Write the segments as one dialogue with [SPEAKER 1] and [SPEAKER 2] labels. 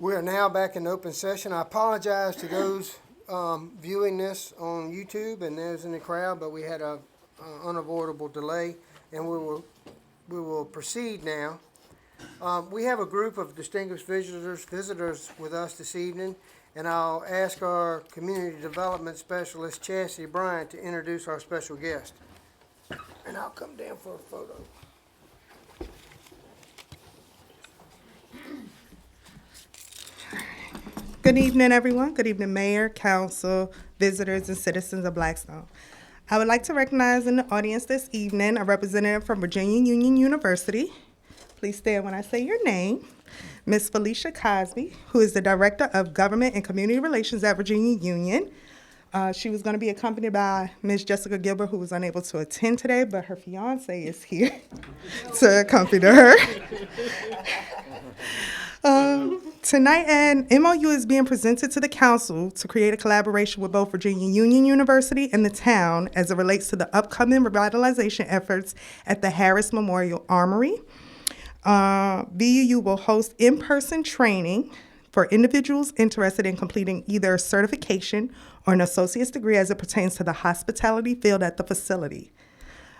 [SPEAKER 1] We are now back in open session. I apologize to those viewing this on YouTube and those in the crowd, but we had a unavoidable delay, and we will proceed now. We have a group of distinguished visitors with us this evening, and I'll ask our Community Development Specialist, Chastity Bryant, to introduce our special guest. And I'll come down for a photo.
[SPEAKER 2] Good evening, everyone. Good evening, Mayor, Council, visitors, and citizens of Blackstone. I would like to recognize in the audience this evening a representative from Virginia Union University. Please stand when I say your name. Ms. Felicia Cosby, who is the Director of Government and Community Relations at Virginia Union. She was going to be accompanied by Ms. Jessica Gilbert, who was unable to attend today, but her fiance is here to accompany her. Tonight, an MOU is being presented to the council to create a collaboration with both Virginia Union University and the town as it relates to the upcoming revitalization efforts at the Harris Memorial Armory. VUU will host in-person training for individuals interested in completing either a certification or an associate's degree as it pertains to the hospitality field at the facility.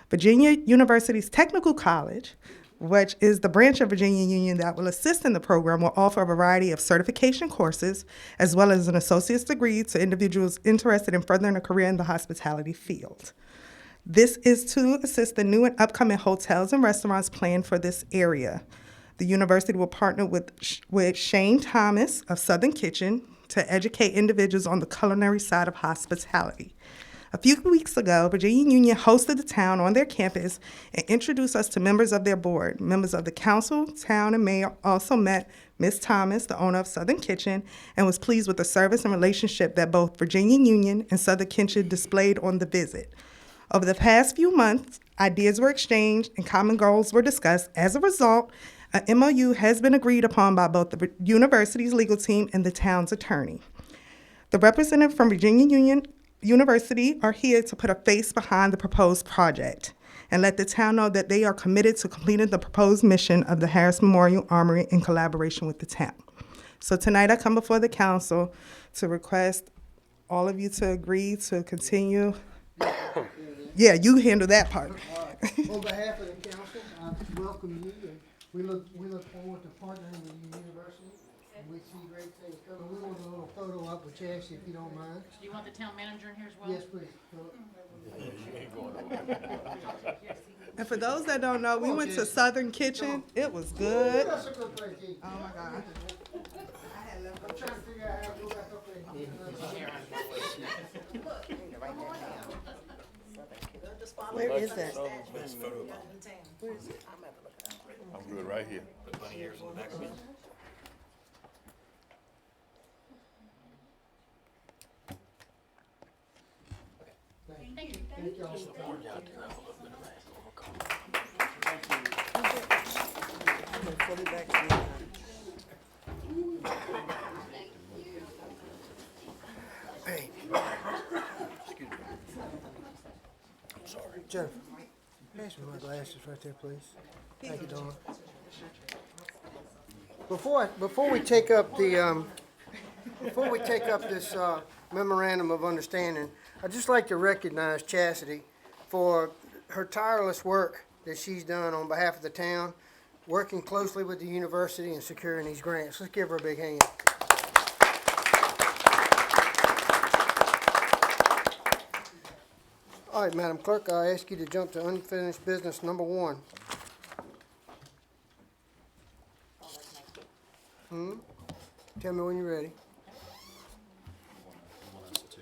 [SPEAKER 2] Virginia University's Technical College, which is the branch of Virginia Union that will assist in the program, will offer a variety of certification courses as well as an associate's degree to individuals interested in furthering a career in the hospitality field. This is to assist the new and upcoming hotels and restaurants planned for this area. The university will partner with Shane Thomas of Southern Kitchen to educate individuals on the culinary side of hospitality. A few weeks ago, Virginia Union hosted the town on their campus and introduced us to members of their board. Members of the council, town, and mayor also met Ms. Thomas, the owner of Southern Kitchen, and was pleased with the service and relationship that both Virginia Union and Southern Kitchen displayed on the visit. Over the past few months, ideas were exchanged and common goals were discussed. As a result, a MOU has been agreed upon by both the university's legal team and the town's attorney. The representative from Virginia Union University are here to put a face behind the proposed project and let the town know that they are committed to completing the proposed mission of the Harris Memorial Armory in collaboration with the town. So tonight I come before the council to request all of you to agree to continue. Yeah, you handle that part.
[SPEAKER 1] On behalf of the council, I welcome you, and we look forward to partnering with the university, and we see great things coming. We want a little photo up with Chastity, if you don't mind.
[SPEAKER 3] Do you want the town manager in here as well?
[SPEAKER 1] Yes, please.
[SPEAKER 2] And for those that don't know, we went to Southern Kitchen. It was good.
[SPEAKER 1] That's a good place to eat.
[SPEAKER 2] Oh my God.
[SPEAKER 1] I'm trying to figure out how to go back up there and eat another.
[SPEAKER 2] Where is that?
[SPEAKER 4] I'm good right here.
[SPEAKER 1] Thank you all for coming. Hey. Excuse me. I'm sorry. Jennifer, pass me my glasses right there, please. Thank you, Dawn. Before we take up this memorandum of understanding, I'd just like to recognize Chastity for her tireless work that she's done on behalf of the town, working closely with the university and securing these grants. Let's give her a big hand. All right, Madam Clerk, I ask you to jump to unfinished business number 1. Tell me when you're ready.
[SPEAKER 5] You want us to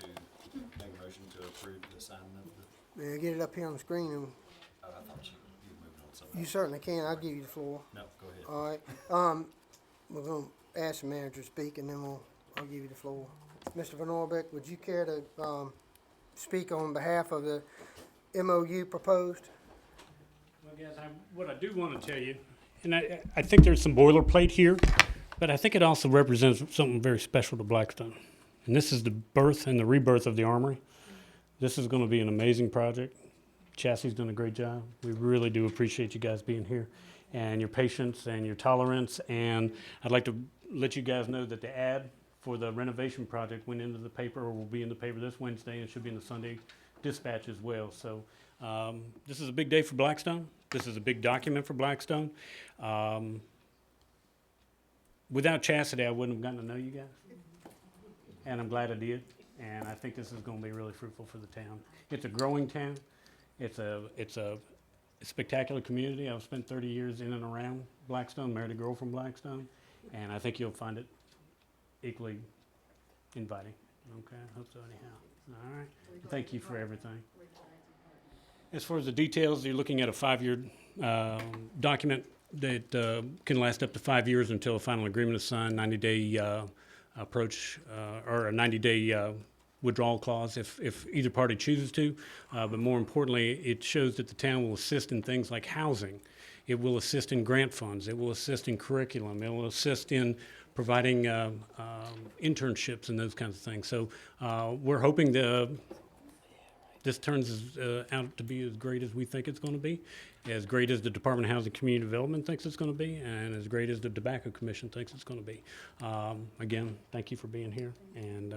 [SPEAKER 5] make a motion to approve the signing of the,
[SPEAKER 1] Yeah, get it up here on the screen, and
[SPEAKER 5] I thought you were moving on something.
[SPEAKER 1] you certainly can. I'll give you the floor.
[SPEAKER 5] No, go ahead.
[SPEAKER 1] All right. We're going to ask the manager to speak, and then I'll give you the floor. Mr. Van Orbeck, would you care to speak on behalf of the MOU proposed?
[SPEAKER 6] Well, guys, what I do want to tell you, and I think there's some boilerplate here, but I think it also represents something very special to Blackstone. And this is the birth and the rebirth of the Armory. This is going to be an amazing project. Chastity's done a great job. We really do appreciate you guys being here and your patience and your tolerance. And I'd like to let you guys know that the ad for the renovation project went into the paper, or will be in the paper this Wednesday, and should be in the Sunday Dispatch as well. So this is a big day for Blackstone. This is a big document for Blackstone. Without Chastity, I wouldn't have gotten to know you guys, and I'm glad I did. And I think this is going to be really fruitful for the town. It's a growing town. It's a spectacular community. I've spent 30 years in and around Blackstone, married a girl from Blackstone, and I think you'll find it equally inviting. Okay, I hope so anyhow. All right. Thank you for everything. As far as the details, you're looking at a 5-year document that can last up to 5 years until a final agreement is signed, 90-day approach or a 90-day withdrawal clause if either party chooses to. But more importantly, it shows that the town will assist in things like housing. It will assist in grant funds. It will assist in curriculum. It will assist in providing internships and those kinds of things. So we're hoping this turns out to be as great as we think it's going to be, as great as the Department of Housing and Community Development thinks it's going to be, and as great as the Tobacco Commission thinks it's going to be. Again, thank you for being here, and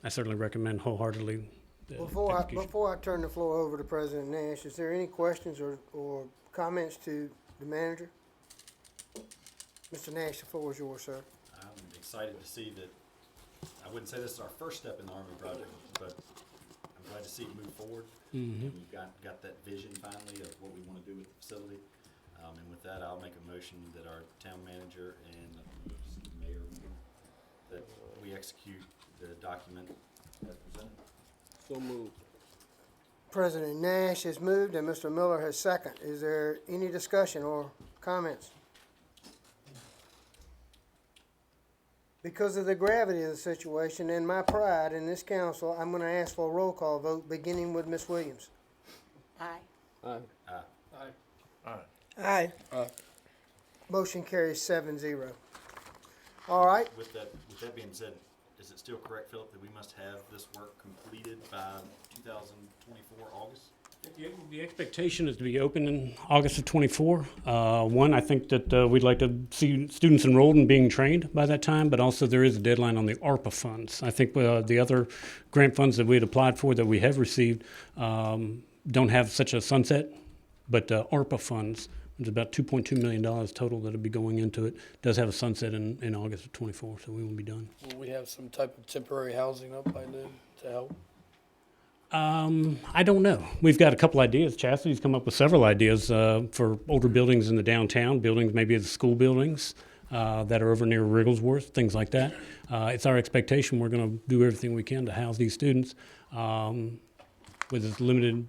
[SPEAKER 6] I certainly recommend wholeheartedly the execution.
[SPEAKER 1] Before I turn the floor over to President Nash, is there any questions or comments to the manager? Mr. Nash, the floor is yours, sir.
[SPEAKER 5] I'm excited to see that, I wouldn't say this is our first step in the Army project, but I'm glad to see it move forward. And we've got that vision finally of what we want to do with the facility. And with that, I'll make a motion that our town manager and mayor, that we execute the document as presented.
[SPEAKER 7] So moved.
[SPEAKER 1] President Nash has moved and Mr. Miller has second. Is there any discussion or comments? Because of the gravity of the situation and my pride in this council, I'm going to ask for a roll call vote, beginning with Ms. Williams.
[SPEAKER 8] Aye.
[SPEAKER 7] Aye.
[SPEAKER 1] Aye. Motion carries 7-0. All right.
[SPEAKER 5] With that being said, is it still correct, Philip, that we must have this work completed by 2024 August?
[SPEAKER 6] The expectation is to be open in August of '24. One, I think that we'd like to see students enrolled and being trained by that time, but also there is a deadline on the ARPA funds. I think the other grant funds that we had applied for that we have received don't have such a sunset, but ARPA funds, which is about $2.2 million total that will be going into it, does have a sunset in August of '24, so we will be done.
[SPEAKER 7] Will we have some type of temporary housing up by then to help?
[SPEAKER 6] I don't know. We've got a couple ideas. Chastity's come up with several ideas for older buildings in the downtown, buildings, maybe the school buildings that are over near Wrigglesworth, things like that. It's our expectation we're going to do everything we can to house these students with as limited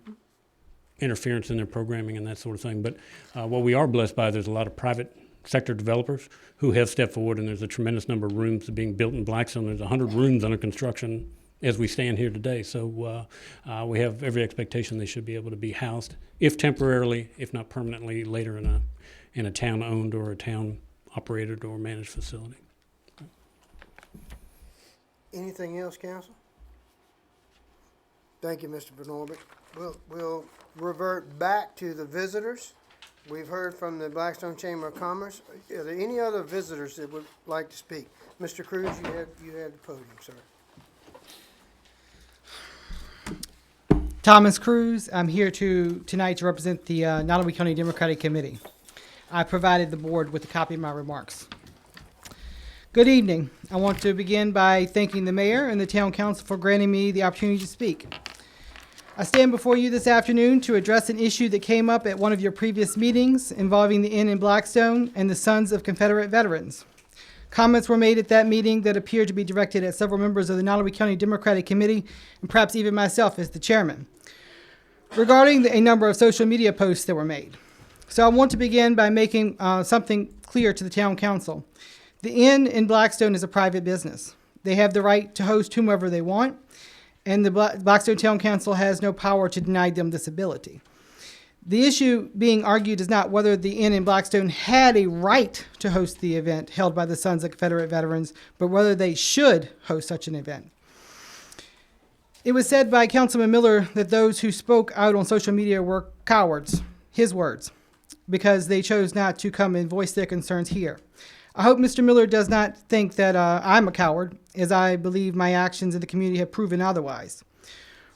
[SPEAKER 6] interference in their programming and that sort of thing. But what we are blessed by, there's a lot of private sector developers who have stepped forward, and there's a tremendous number of rooms being built in Blackstone. There's 100 rooms under construction as we stand here today. So we have every expectation they should be able to be housed, if temporarily, if not permanently, later in a town-owned or a town-operated or managed facility.
[SPEAKER 1] Anything else, council? Thank you, Mr. Benorbit. We'll revert back to the visitors. We've heard from the Blackstone Chamber of Commerce. Are there any other visitors that would like to speak? Mr. Cruz, you have the podium, sir.
[SPEAKER 9] Thomas Cruz. I'm here tonight to represent the Nottaway County Democratic Committee. I provided the board with a copy of my remarks. Good evening. I want to begin by thanking the mayor and the town council for granting me the opportunity to speak. I stand before you this afternoon to address an issue that came up at one of your previous meetings involving the inn in Blackstone and the Sons of Confederate Veterans. Comments were made at that meeting that appeared to be directed at several members of the Nottaway County Democratic Committee, and perhaps even myself as the chairman, regarding a number of social media posts that were made. So I want to begin by making something clear to the town council. The inn in Blackstone is a private business. They have the right to host whomever they want, and the Blackstone Town Council has no power to deny them this ability. The issue being argued is not whether the inn in Blackstone had a right to host the event held by the Sons of Confederate Veterans, but whether they should host such an event. It was said by Councilman Miller that those who spoke out on social media were cowards, his words, because they chose not to come and voice their concerns here. I hope Mr. Miller does not think that I'm a coward, as I believe my actions in the community have proven otherwise.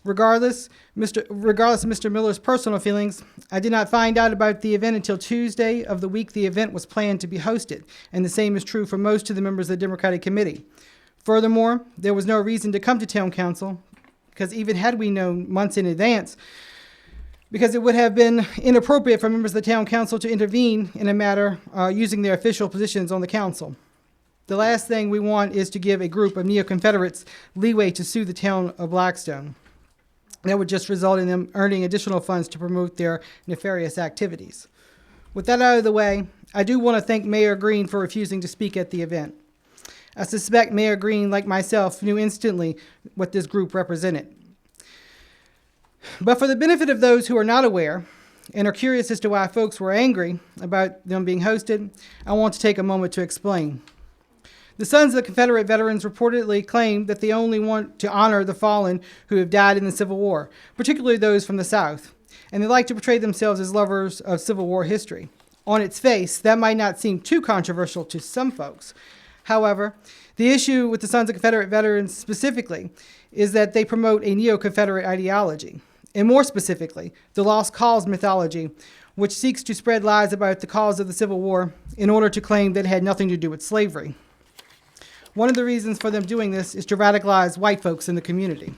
[SPEAKER 9] Regardless of Mr. Miller's personal feelings, I did not find out about the event until Tuesday of the week the event was planned to be hosted, and the same is true for most of the members of the Democratic Committee. Furthermore, there was no reason to come to Town Council, because even had we known months in advance, because it would have been inappropriate for members of the Town Council to intervene in a matter using their official positions on the council. The last thing we want is to give a group of neo-Confederates leeway to sue the town of Blackstone. That would just result in them earning additional funds to promote their nefarious activities. With that out of the way, I do want to thank Mayor Green for refusing to speak at the event. I suspect Mayor Green, like myself, knew instantly what this group represented. But for the benefit of those who are not aware and are curious as to why folks were angry about them being hosted, I want to take a moment to explain. The Sons of the Confederate Veterans reportedly claim that they only want to honor the fallen who have died in the Civil War, particularly those from the South, and they like to portray themselves as lovers of Civil War history. On its face, that might not seem too controversial to some folks. However, the issue with the Sons of Confederate Veterans specifically is that they promote a neo-Confederate ideology, and more specifically, the Lost Cause mythology, which seeks to spread lies about the cause of the Civil War in order to claim that it had nothing to do with slavery. One of the reasons for them doing this is to radicalize white folks in the community.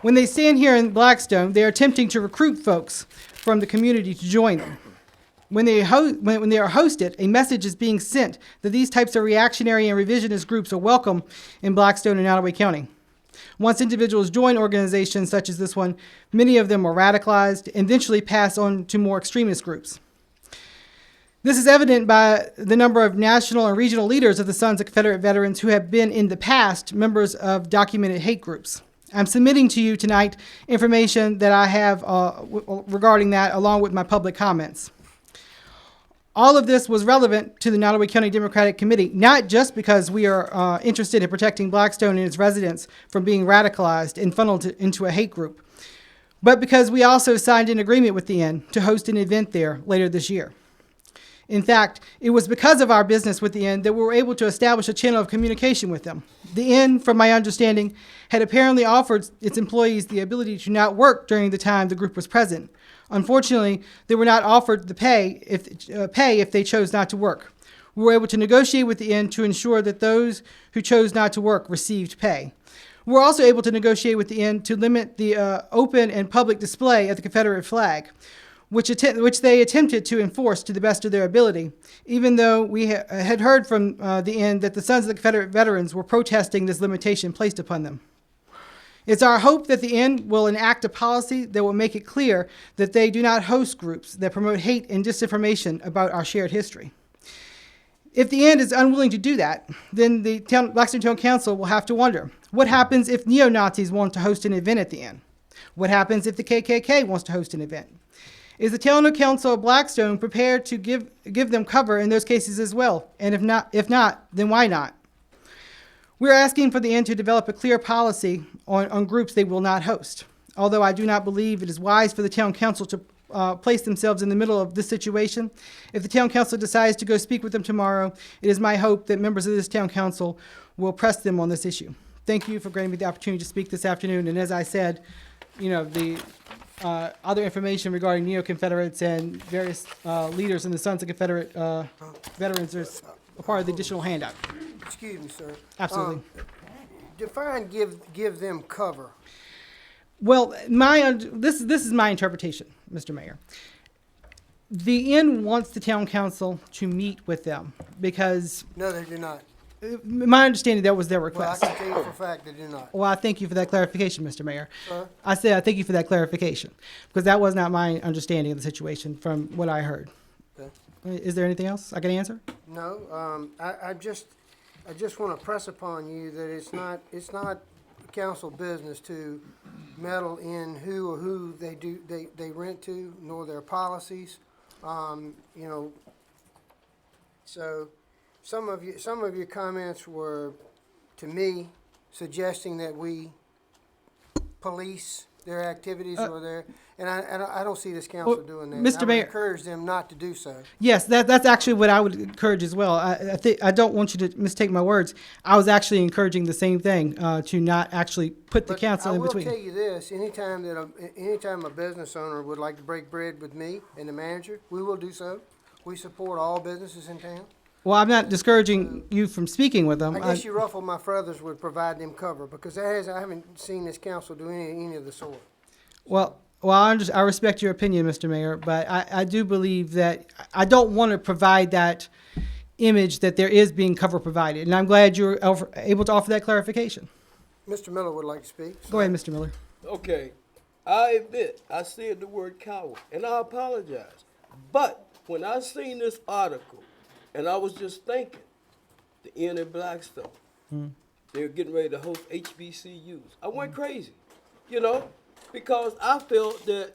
[SPEAKER 9] When they stand here in Blackstone, they are attempting to recruit folks from the community to join them. When they are hosted, a message is being sent that these types of reactionary and revisionist groups are welcome in Blackstone and Nottoway County. Once individuals join organizations such as this one, many of them are radicalized and eventually pass on to more extremist groups. This is evident by the number of national and regional leaders of the Sons of Confederate Veterans who have been in the past members of documented hate groups. I'm submitting to you tonight information that I have regarding that, along with my public comments. All of this was relevant to the Nottoway County Democratic Committee, not just because we are interested in protecting Blackstone and its residents from being radicalized and funneled into a hate group, but because we also signed an agreement with the Inn to host an event there later this year. In fact, it was because of our business with the Inn that we were able to establish a channel of communication with them. The Inn, from my understanding, had apparently offered its employees the ability to not work during the time the group was present. Unfortunately, they were not offered the pay if they chose not to work. We were able to negotiate with the Inn to ensure that those who chose not to work received pay. We were also able to negotiate with the Inn to limit the open and public display of the Confederate flag, which they attempted to enforce to the best of their ability, even though we had heard from the Inn that the Sons of the Confederate Veterans were protesting this limitation placed upon them. It's our hope that the Inn will enact a policy that will make it clear that they do not host groups that promote hate and disinformation about our shared history. If the Inn is unwilling to do that, then the Blackstone Town Council will have to wonder, what happens if neo-Nazis want to host an event at the Inn? What happens if the KKK wants to host an event? Is the Town Council of Blackstone prepared to give them cover in those cases as well? And if not, then why not? We're asking for the Inn to develop a clear policy on groups they will not host. Although I do not believe it is wise for the Town Council to place themselves in the middle of this situation, if the Town Council decides to go speak with them tomorrow, it is my hope that members of this Town Council will press them on this issue. Thank you for granting me the opportunity to speak this afternoon. And as I said, the other information regarding neo-Confederates and various leaders in the Sons of Confederate Veterans is a part of the additional handout.
[SPEAKER 1] Excuse me, sir.
[SPEAKER 9] Absolutely.
[SPEAKER 1] Define give them cover.
[SPEAKER 9] Well, this is my interpretation, Mr. Mayor. The Inn wants the Town Council to meet with them because,
[SPEAKER 1] No, they do not.
[SPEAKER 9] my understanding, that was their
[SPEAKER 1] Well, I
[SPEAKER 9] request.
[SPEAKER 1] can tell you for a fact they do not.
[SPEAKER 9] Well, I thank you for that clarification, Mr. Mayor.
[SPEAKER 1] Sir?
[SPEAKER 9] I said I thank you for that clarification because that was not my understanding of the situation from what I heard.
[SPEAKER 1] Okay.
[SPEAKER 9] Is there anything else I can answer?
[SPEAKER 1] No, I just want to press upon you that it's not council business to meddle in who they rent to, nor their policies. So some of your comments were, to me, suggesting that we police their activities or their, and I don't see this council
[SPEAKER 9] Well,
[SPEAKER 1] doing that.
[SPEAKER 9] Mr.
[SPEAKER 1] I would
[SPEAKER 9] Mayor-
[SPEAKER 1] encourage them not to do so.
[SPEAKER 9] Yes, that's actually what I would encourage as well. I think I don't want you to mistake my words. I was actually encouraging the same thing to not actually put the
[SPEAKER 1] But
[SPEAKER 9] council
[SPEAKER 1] I
[SPEAKER 9] in
[SPEAKER 1] will
[SPEAKER 9] between.
[SPEAKER 1] tell you this, anytime a business owner would like to break bread with me and the manager, we will do so. We support all businesses in town.
[SPEAKER 9] Well, I'm not discouraging you from speaking with them.
[SPEAKER 1] I guess you ruffled my feathers would provide them cover, because I haven't seen this council do any of the sort.
[SPEAKER 9] Well, I respect your opinion, Mr. Mayor, but I do believe that I don't want to provide that image that there is being cover provided, and I'm glad you're able to offer that clarification.
[SPEAKER 1] Mr. Miller would like to speak.
[SPEAKER 9] Go ahead, Mr. Miller.
[SPEAKER 8] Okay, I admit I said the word coward, and I apologize. But when I seen this article, and I was just thinking, the Inn at Blackstone, they were getting ready to host HBCUs. I went crazy, because I felt that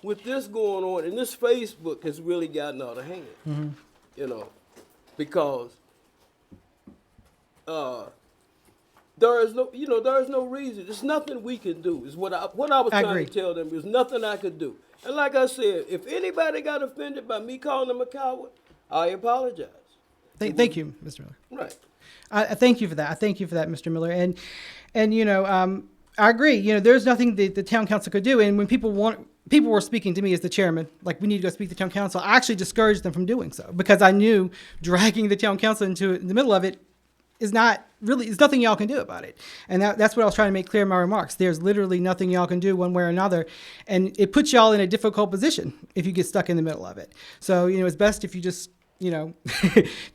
[SPEAKER 8] with this going on, and this Facebook has really gotten out of hand, because there is no reason. There's nothing we can do. Is what I was
[SPEAKER 9] I
[SPEAKER 8] trying
[SPEAKER 9] agree.
[SPEAKER 8] to tell them. There's nothing I could do. And like I said, if anybody got offended by me calling them a coward, I apologize.
[SPEAKER 9] Thank you, Mr. Miller.
[SPEAKER 8] Right.
[SPEAKER 9] I thank you for that. I thank you for that, Mr. Miller. And I agree. There's nothing the town council could do. And when people were speaking to me as the chairman, like, we need to go speak to town council, I actually discouraged them from doing so, because I knew dragging the town council into the middle of it is nothing y'all can do about it. And that's what I was trying to make clear in my remarks. There's literally nothing y'all can do one way or another. And it puts y'all in a difficult position if you get stuck in the middle of it. So, it's best if you just,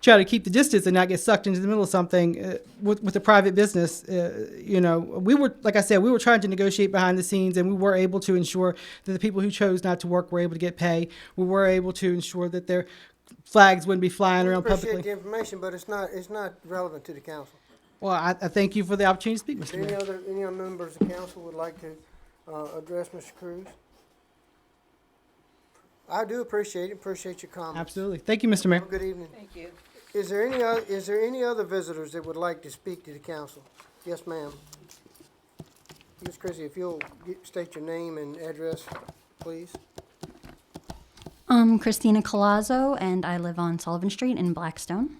[SPEAKER 9] try to keep the distance and not get sucked into the middle of something with a private business. We were, like I said, we were trying to negotiate behind the scenes, and we were able to ensure that the people who chose not to work were able to get pay. We were able to ensure that their flags wouldn't be flying
[SPEAKER 1] We
[SPEAKER 9] around
[SPEAKER 1] appreciate
[SPEAKER 9] publicly.
[SPEAKER 1] the information, but it's not relevant to the council.
[SPEAKER 9] Well, I thank you for the opportunity to speak, Mr. Mayor.
[SPEAKER 1] Any other members of the council would like to address Mr. Cruz? I do appreciate your comments.
[SPEAKER 9] Absolutely. Thank you, Mr. Mayor.
[SPEAKER 1] Have a good evening. Thank you. Is there any other visitors that would like to speak to the council? Yes, ma'am. Ms. Chrissy, if you'll state your name and address, please.
[SPEAKER 10] Christina Colazzo, and I live on Sullivan Street in Blackstone.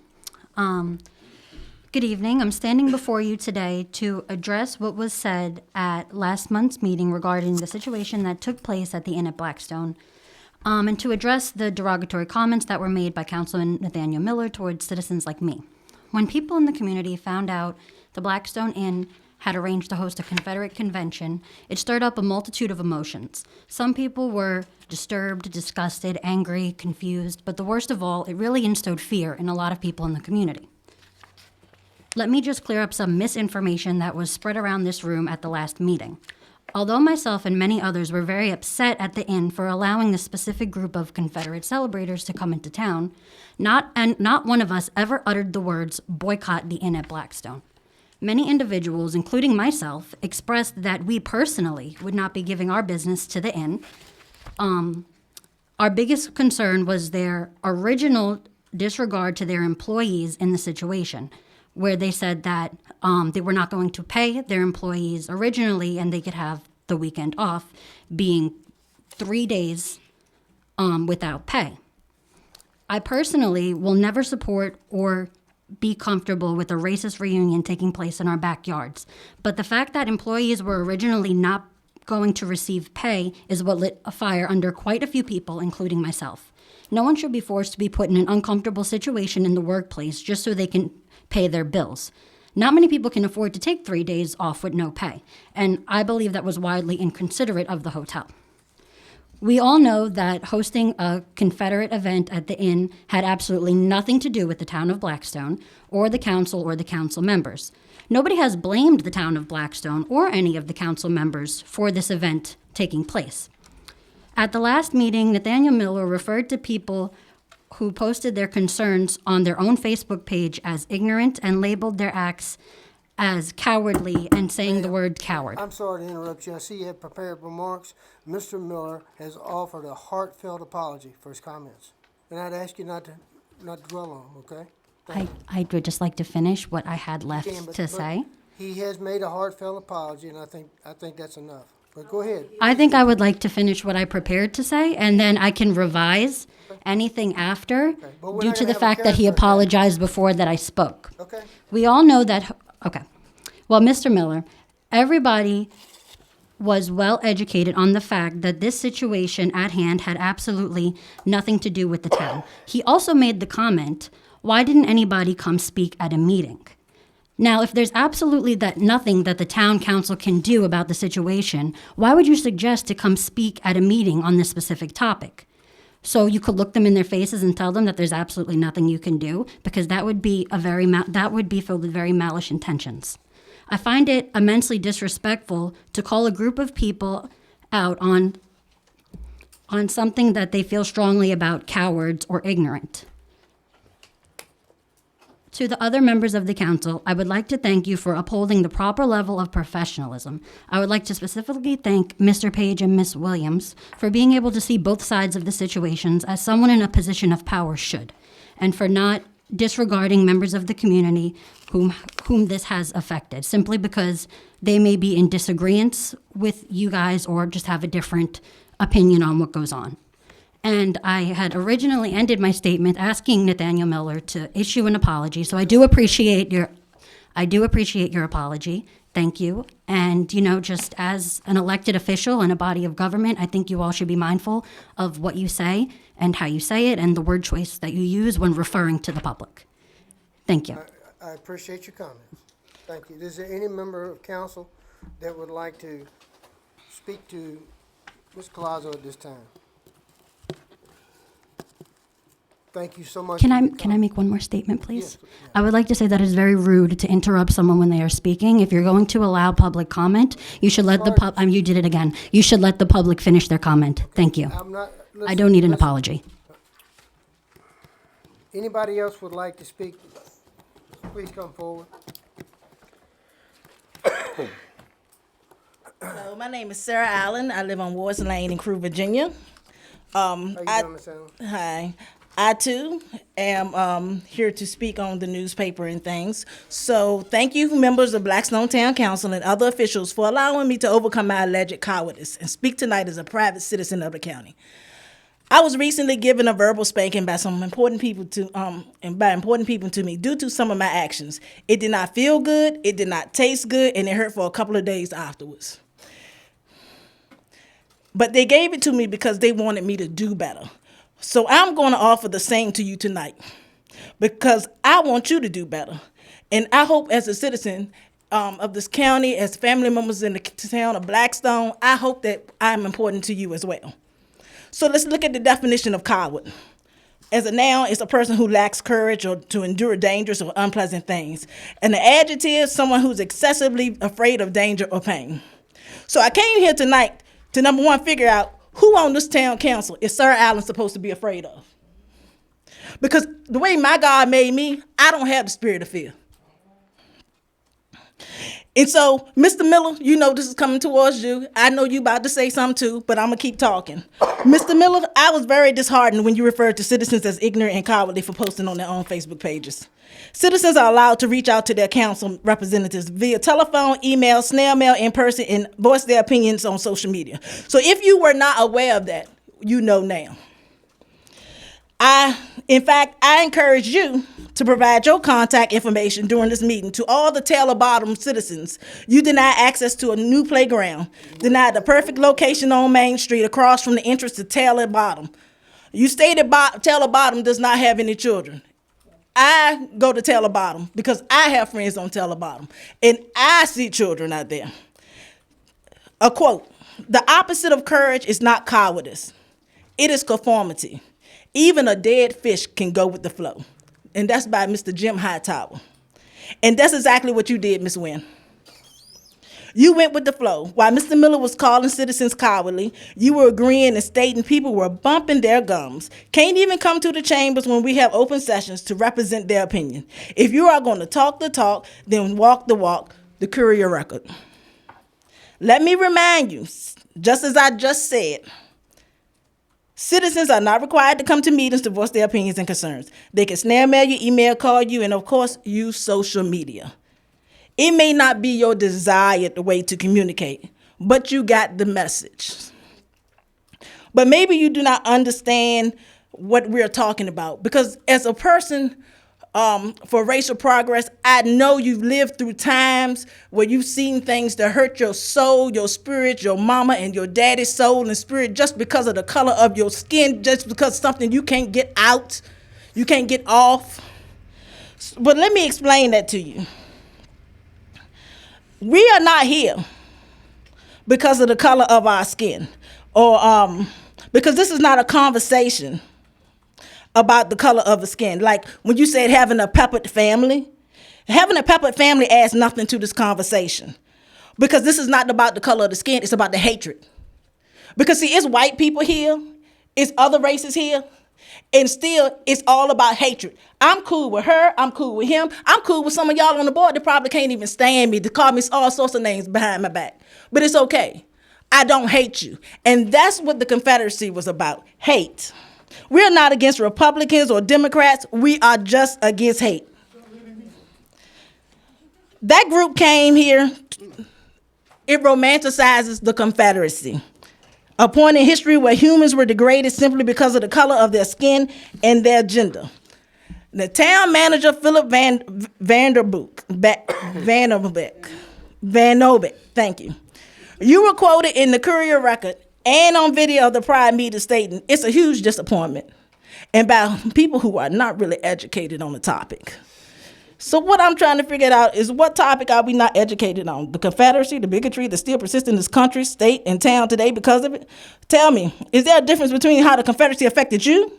[SPEAKER 10] Good evening. I'm standing before you today to address what was said at last month's meeting regarding the situation that took place at the Inn at Blackstone, and to address the derogatory comments that were made by Councilman Nathaniel Miller towards citizens like me. When people in the community found out the Blackstone Inn had arranged to host a Confederate convention, it stirred up a multitude of emotions. Some people were disturbed, disgusted, angry, confused, but the worst of all, it really instilled fear in a lot of people in the community. Let me just clear up some misinformation that was spread around this room at the last meeting. Although myself and many others were very upset at the inn for allowing this specific group of Confederate celebrators to come into town, not one of us ever uttered the words, "boycott the inn at Blackstone." Many individuals, including myself, expressed that we personally would not be giving our business to the inn. Our biggest concern was their original disregard to their employees in the situation, where they said that they were not going to pay their employees originally and they could have the weekend off, being 3 days without pay. I personally will never support or be comfortable with a racist reunion taking place in our backyards. But the fact that employees were originally not going to receive pay is what lit a fire under quite a few people, including myself. No one should be forced to be put in an uncomfortable situation in the workplace just so they can pay their bills. Not many people can afford to take 3 days off with no pay, and I believe that was widely inconsiderate of the hotel. We all know that hosting a Confederate event at the inn had absolutely nothing to do with the town of Blackstone or the council members. Nobody has blamed the town of Blackstone or any of the council members for this event taking place. At the last meeting, Nathaniel Miller referred to people who posted their concerns on their own Facebook page as ignorant and labeled their acts as cowardly and saying the word coward.
[SPEAKER 1] I'm sorry to interrupt you. I see you have prepared remarks. Mr. Miller has offered a heartfelt apology for his comments. And I'd ask you not to dwell on them, okay?
[SPEAKER 10] I would just like to finish what I had left
[SPEAKER 1] You can,
[SPEAKER 10] to say.
[SPEAKER 1] He has made a heartfelt apology, and I think that's enough. But go ahead.
[SPEAKER 10] I think I would like to finish what I prepared to say, and then I can revise anything after
[SPEAKER 1] but we're
[SPEAKER 10] due
[SPEAKER 1] not
[SPEAKER 10] to
[SPEAKER 1] gonna
[SPEAKER 10] the
[SPEAKER 1] have a
[SPEAKER 10] fact that he
[SPEAKER 1] character attack.
[SPEAKER 10] apologized before that I spoke.
[SPEAKER 1] Okay.
[SPEAKER 10] We all know that, okay. Well, Mr. Miller, everybody was well educated on the fact that this situation at hand had absolutely nothing to do with the town. He also made the comment, why didn't anybody come speak at a meeting? Now, if there's absolutely nothing that the town council can do about the situation, why would you suggest to come speak at a meeting on this specific topic? So you could look them in their faces and tell them that there's absolutely nothing you can do, because that would be that would be filled with very malice intentions. I find it immensely disrespectful to call a group of people out on something that they feel strongly about cowards or ignorant. To the other members of the council, I would like to thank you for upholding the proper level of professionalism. I would like to specifically thank Mr. Page and Ms. Williams for being able to see both sides of the situations as someone in a position of power should, and for not disregarding members of the community whom this has affected, simply because they may be in disagreement with you guys or just have a different opinion on what goes on. And I had originally ended my statement asking Nathaniel Miller to issue an apology. So I do appreciate your apology. Thank you. And, just as an elected official in a body of government, I think you all should be mindful of what you say and how you say it and the word choice that you use when referring to the public. Thank you.
[SPEAKER 1] I appreciate your comments. Thank you. Is there any member of council that would like to speak to Ms. Collazo at this time? Thank you so much.
[SPEAKER 10] Can
[SPEAKER 1] for
[SPEAKER 10] I
[SPEAKER 1] your
[SPEAKER 10] can I
[SPEAKER 1] comment.
[SPEAKER 10] make one more statement, please?
[SPEAKER 1] Yes.
[SPEAKER 10] I would like to say that it's very rude to interrupt someone when they are speaking. If you're going to allow public comment, you should let the you did it again. You should let the public finish their comment. Thank you.
[SPEAKER 1] I'm not.
[SPEAKER 10] I don't need an
[SPEAKER 1] listen.
[SPEAKER 10] apology.
[SPEAKER 1] Anybody else would like to speak? Please come forward.
[SPEAKER 11] Hello, my name is Sarah Allen. I live on Wards Lane in Crewe, Virginia.
[SPEAKER 1] How you doing, Ms. Allen?
[SPEAKER 11] Hi. I too am here to speak on the newspaper and things. So thank you, members of Blackstone Town Council and other officials, for allowing me to overcome my alleged cowardice and speak tonight as a private citizen of the county. I was recently given a verbal spanking by some important people to me due to some of my actions. It did not feel good, it did not taste good, and it hurt for a couple of days afterwards. But they gave it to me because they wanted me to do better. So I'm going to offer the same to you tonight because I want you to do better. And I hope as a citizen of this county, as family members in the town of Blackstone, I hope that I'm important to you as well. So let's look at the definition of coward. As a noun, it's a person who lacks courage or to endure dangerous or unpleasant things. And the adjective, someone who's excessively afraid of danger or pain. So I came here tonight to, number one, figure out who on this town council is Sarah Allen supposed to be afraid of? Because the way my God made me, I don't have the spirit of fear. And so, Mr. Miller, you know this is coming towards you. I know you about to say something too, but I'm going to keep talking. Mr. Miller, I was very disheartened when you referred to citizens as ignorant and cowardly for posting on their own Facebook pages. Citizens are allowed to reach out to their council representatives via telephone, email, snail mail, in person, and voice their opinions on social media. So if you were not aware of that, you know now. In fact, I encourage you to provide your contact information during this meeting to all the Taylor Bottom citizens. You denied access to a new playground, denied the perfect location on Main Street across from the entrance to Taylor Bottom. You stated Taylor Bottom does not have any children. I go to Taylor Bottom because I have friends on Taylor Bottom, and I see children out there. A quote, "The opposite of courage is not cowardice. It is conformity. Even a dead fish can go with the flow." And that's by Mr. Jim Hightower. And that's exactly what you did, Ms. Wynn. You went with the flow. While Mr. Miller was calling citizens cowardly, you were agreeing and stating people were bumping their gums. Can't even come to the chambers when we have open sessions to represent their opinion. If you are going to talk the talk, then walk the walk, the Courier Record. Let me remind you, just as I just said, citizens are not required to come to meetings to voice their opinions and concerns. They can snail mail you, email, call you, and of course, use social media. It may not be your desired way to communicate, but you got the message. But maybe you do not understand what we're talking about, because as a person for racial progress, I know you've lived through times where you've seen things that hurt your soul, your spirit, your mama and your daddy's soul and spirit just because of the color of your skin, just because something you can't get out, you can't get off. But let me explain that to you. We are not here because of the color of our skin, or because this is not a conversation about the color of the skin. Like when you said having a peppered family adds nothing to this conversation, because this is not about the color of the skin, it's about the hatred. Because see, it's white people here, it's other races here, and still it's all about hatred. I'm cool with her, I'm cool with him, I'm cool with some of y'all on the board that probably can't even stand me, to call me all sorts of names behind my back. But it's okay. I don't hate you. And that's what the Confederacy was about, hate. We're not against Republicans or Democrats. We are just against hate. That group came here. It romanticizes the Confederacy, a point in history where humans were degraded simply because of the color of their skin and their gender. The town manager, Philip Van Ovek, thank you. You were quoted in the Courier Record and on video of the Pride meeting stating, "It's a huge disappointment," and by people who are not really educated on the topic. So what I'm trying to figure out is, what topic are we not educated on? The Confederacy, the bigotry that still persists in this country, state, and town today because of it? Tell me, is there a difference between how the Confederacy affected you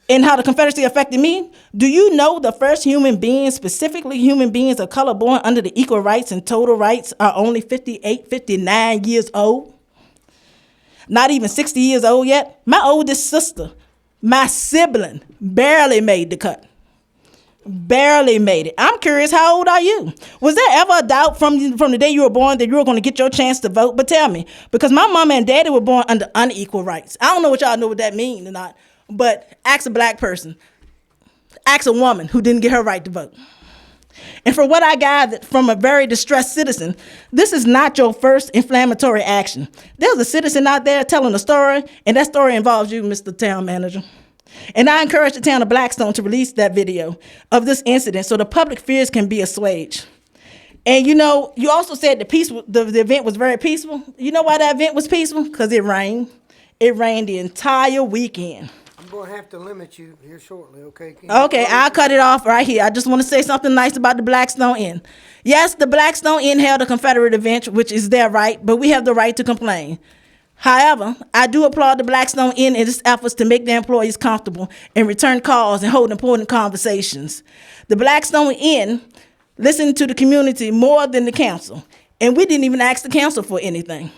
[SPEAKER 11] and how the Confederacy affected me? Do you know the first human beings, specifically human beings of color born under the equal rights and total rights, are only 58, 59 years old? Not even 60 years old yet. My oldest sister, my sibling, barely made the cut. Barely made it. I'm curious, how old are you? Was there ever a doubt from the day you were born that you were going to get your chance to vote? But tell me, because my mama and daddy were born under unequal rights. I don't know what y'all know what that means or not, but ask a black person, ask a woman who didn't get her right to vote. And for what I gathered from a very distressed citizen, this is not your first inflammatory action. There's a citizen out there telling a story, and that story involves you, Mr. Town Manager. And I encourage the town of Blackstone to release that video of this incident so the public fears can be assuaged. And you know, you also said the event was very peaceful. You know why that event was peaceful? Because it rained. It rained the entire weekend.
[SPEAKER 1] I'm going to have to limit you here shortly, okay?
[SPEAKER 11] Okay, I'll cut it off right here. I just want to say something nice about the Blackstone Inn. Yes, the Blackstone Inn held a Confederate event, which is their right, but we have the right to complain. However, I do applaud the Blackstone Inn in its efforts to make their employees comfortable and return calls and hold important conversations. The Blackstone Inn listened to the community more than the council, and we didn't even ask the council for anything.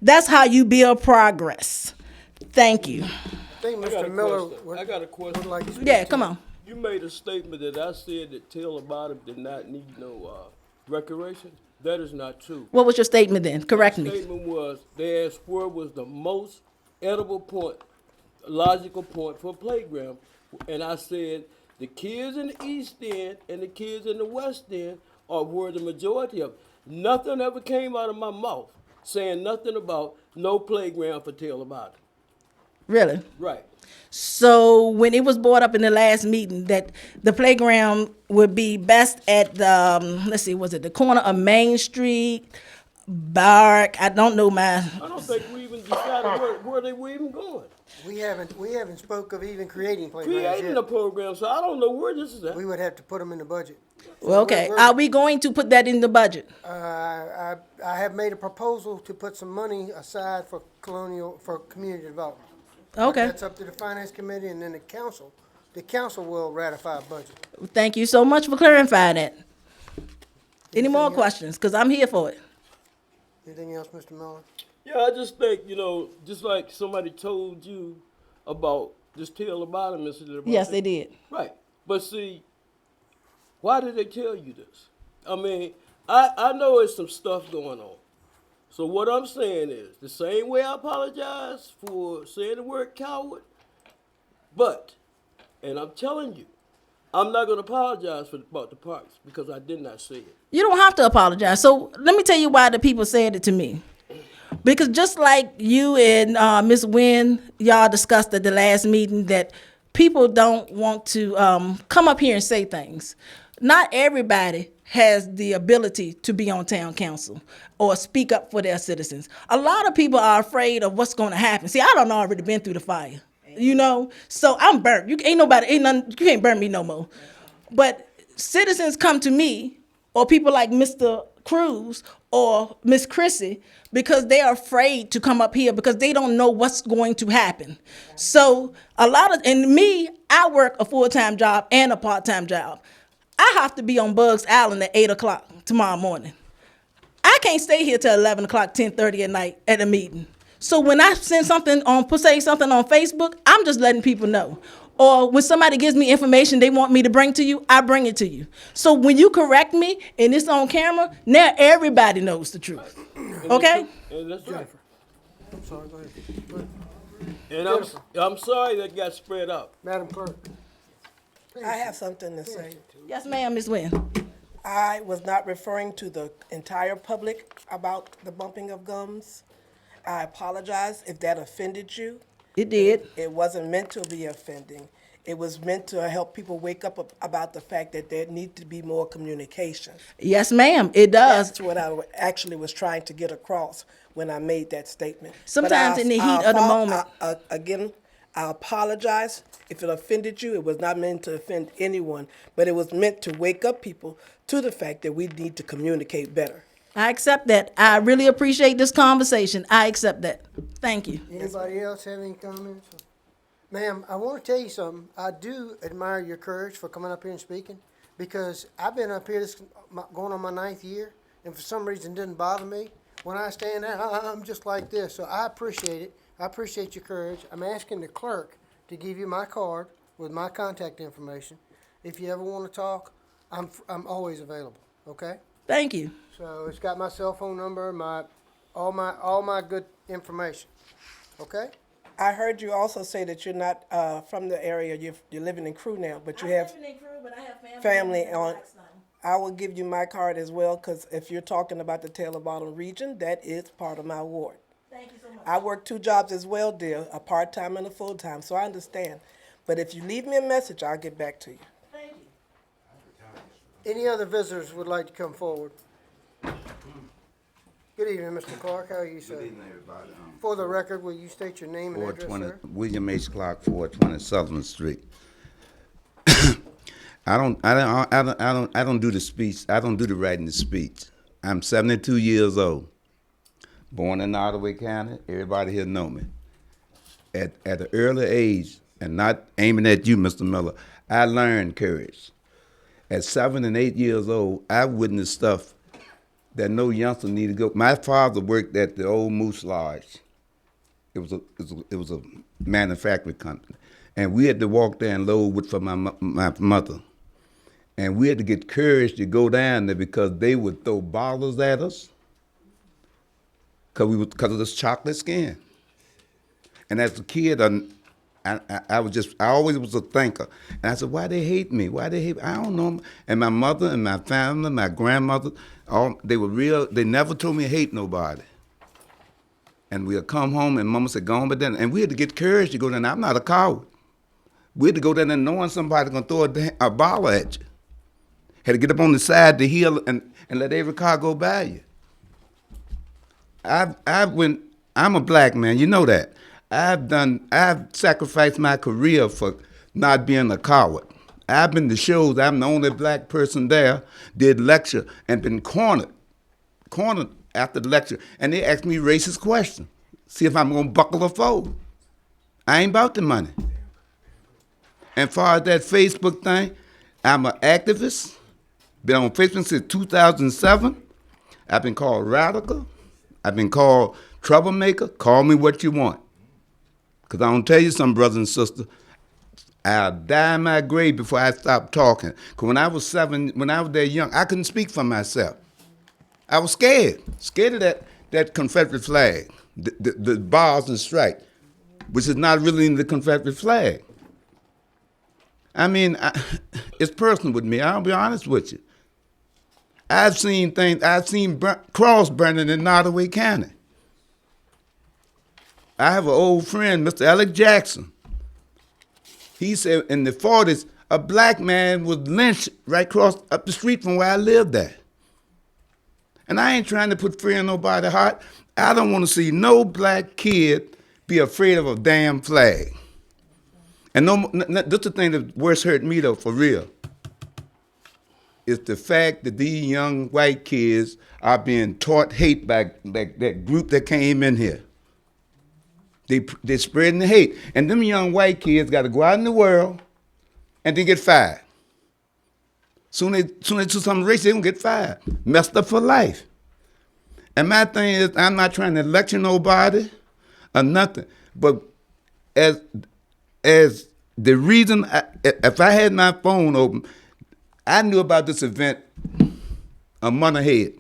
[SPEAKER 11] That's how you build progress. Thank you.
[SPEAKER 1] I think
[SPEAKER 8] I got
[SPEAKER 1] Mr.
[SPEAKER 8] a
[SPEAKER 1] Miller
[SPEAKER 8] question.
[SPEAKER 1] would,
[SPEAKER 8] I got a question.
[SPEAKER 1] would like to speak.
[SPEAKER 11] Yeah, come on.
[SPEAKER 8] You made a statement that I said that Taylor Bottom did not need no recreation. That is not true.
[SPEAKER 11] What was your statement then? Correct
[SPEAKER 8] The
[SPEAKER 11] me.
[SPEAKER 8] statement was, they asked where was the most edible point, logical point for a playground. And I said, the kids in the East End and the kids in the West End are where the majority of it. Nothing ever came out of my mouth saying nothing about no playground for Taylor Bottom.
[SPEAKER 11] Really?
[SPEAKER 8] Right.
[SPEAKER 11] So when it was brought up in the last meeting that the playground would be best at the, let's see, was it the corner of Main Street, Barrack? I don't know my.
[SPEAKER 8] I don't think we even decided where they were even going.
[SPEAKER 1] We haven't spoke of even creating playgrounds
[SPEAKER 8] Creating
[SPEAKER 1] yet.
[SPEAKER 8] a program, so I don't know where this is at.
[SPEAKER 1] We would have to put them in the budget.
[SPEAKER 11] Well, okay. Are we going to put that in the budget?
[SPEAKER 1] I have made a proposal to put some money aside for community development. But
[SPEAKER 11] Okay.
[SPEAKER 1] that's up to the finance committee and then the council. The council will ratify a budget.
[SPEAKER 11] Thank you so much for clarifying that. Any more
[SPEAKER 1] Anything else?
[SPEAKER 11] questions? Because I'm here for it.
[SPEAKER 1] Anything else, Mr. Miller?
[SPEAKER 8] Yeah, I just think, just like somebody told you about this Taylor Bottom incident. about
[SPEAKER 11] Yes,
[SPEAKER 8] that-
[SPEAKER 11] they did.
[SPEAKER 8] Right. But see, why did they tell you this? I mean, I know there's some stuff going on. So what I'm saying is, the same way I apologize for saying the word coward, and I'm telling you, I'm not going to apologize about the parks because I did not say it.
[SPEAKER 11] You don't have to apologize. So let me tell you why the people said it to me. Because just like you and Ms. Wynn, y'all discussed at the last meeting that people don't want to come up here and say things. Not everybody has the ability to be on town council or speak up for their citizens. A lot of people are afraid of what's going to happen. See, I done already been through the fire, you know, so I'm burnt. You can't burn me no more. But citizens come to me, or people like Mr. Cruz or Miss Chrissy, because they are afraid to come up here because they don't know what's going to happen. So I work a full-time job and a part-time job. I have to be on Bugs Island at 8 o'clock tomorrow morning. I can't stay here till 11 o'clock, 10:30 at night at a meeting. So when I say something on Facebook, I'm just letting people know. Or when somebody gives me information they want me to bring to you, I bring it to you. So when you correct me and it's on camera, now everybody knows the truth. Okay?
[SPEAKER 8] And that's right.
[SPEAKER 1] I'm sorry, go ahead.
[SPEAKER 8] And I'm sorry that got spread out.
[SPEAKER 1] Madam Clerk.
[SPEAKER 12] I have something to say.
[SPEAKER 11] Yes, ma'am, Ms. Wynn.
[SPEAKER 12] I was not referring to the entire public about the bumping of gums. I apologize if that offended you.
[SPEAKER 11] It did.
[SPEAKER 12] It wasn't meant to be offending. It was meant to help people wake up about the fact that there need to be more communication.
[SPEAKER 11] Yes, ma'am, it does.
[SPEAKER 12] That's what I actually was trying to get across when I made that statement.
[SPEAKER 11] Sometimes in the heat of the moment.
[SPEAKER 12] Again, I apologize if it offended you. It was not meant to offend anyone, but it was meant to wake up people to the fact that we need to communicate better.
[SPEAKER 11] I accept that. I really appreciate this conversation. I accept that. Thank you.
[SPEAKER 1] Anybody else have any comments? Ma'am, I want to tell you something. I do admire your courage for coming up here and speaking, because I've been up here going on my 9th year, and for some reason it didn't bother me. When I stand there, I'm just like this. So I appreciate it. I appreciate your courage. I'm asking the clerk to give you my card with my contact information. If you ever want to talk, I'm always available. Okay?
[SPEAKER 11] Thank you.
[SPEAKER 1] So it's got my cell phone number, all my good information. Okay?
[SPEAKER 12] I heard you also say that you're not from the area. You're living in Crew now, but you have family on. I will give you my card as well, because if you're talking about the Taylor Bottom region, that is part of my ward.
[SPEAKER 11] Thank you so much.
[SPEAKER 12] I work 2 jobs as well, dear, a part-time and a full-time, so I understand. But if you leave me a message, I'll get back to you.
[SPEAKER 11] Thank you.
[SPEAKER 1] Any other visitors would like to come forward? Good evening, Mr. Clark. How are you, sir?
[SPEAKER 13] Good evening, everybody.
[SPEAKER 1] For the record, will you state your name and address,
[SPEAKER 13] 420
[SPEAKER 1] sir?
[SPEAKER 13] William H. Clark, 420 Sutherland Street. I don't do the speech. I don't do the writing the speech. I'm 72 years old. Born in Ottaway County. Everybody here know me. At an early age, and not aiming at you, Mr. Miller, I learned courage. At 7 and 8 years old, I witnessed stuff that no youngster needed to go. My father worked at the old Moose Lodge. It was a manufacturing company, and we had to walk there and load wood for my mother. And we had to get courage to go down there because they would throw bottles at us because of this chocolate skin. And as a kid, I always was a thinker. And I said, why they hate me? Why they hate me? I don't know. And my mother and my family, my grandmother, they never told me to hate nobody. And we'd come home and Mama said, go on, but then, and we had to get courage to go down there. I'm not a coward. We had to go down there knowing somebody's gonna throw a bottle at you. Had to get up on the side of the hill and let every car go by you. I'm a black man, you know that. I've sacrificed my career for not being a coward. I've been to shows, I'm the only black person there, did lecture and been cornered after the lecture. And they asked me racist questions, see if I'm gonna buckle or fold. I ain't about the money. And far as that Facebook thing, I'm an activist, been on Facebook since 2007. I've been called radical, I've been called troublemaker, call me what you want. Because I'm going to tell you something, brothers and sisters, I'll die in my grave before I stop talking. Because when I was that young, I couldn't speak for myself. I was scared of that Confederate flag, the bars and stripes, which is not really the Confederate flag. I mean, it's personal with me. I'll be honest with you. I've seen cross burning in Ottaway County. I have an old friend, Mr. Alec Jackson. He said in the 40s, a black man was lynched right across up the street from where I lived at. And I ain't trying to put fear in nobody's heart. I don't want to see no black kid be afraid of a damn flag. And that's the thing that worst hurt me though, for real. Is the fact that these young white kids are being taught hate by that group that came in here. They're spreading the hate. And them young white kids got to go out in the world and then get fired. Soon they do something racist, they're going to get fired. Messed up for life. And my thing is, I'm not trying to lecture nobody or nothing. But as the reason, if I had my phone open, I knew about this event a month ahead.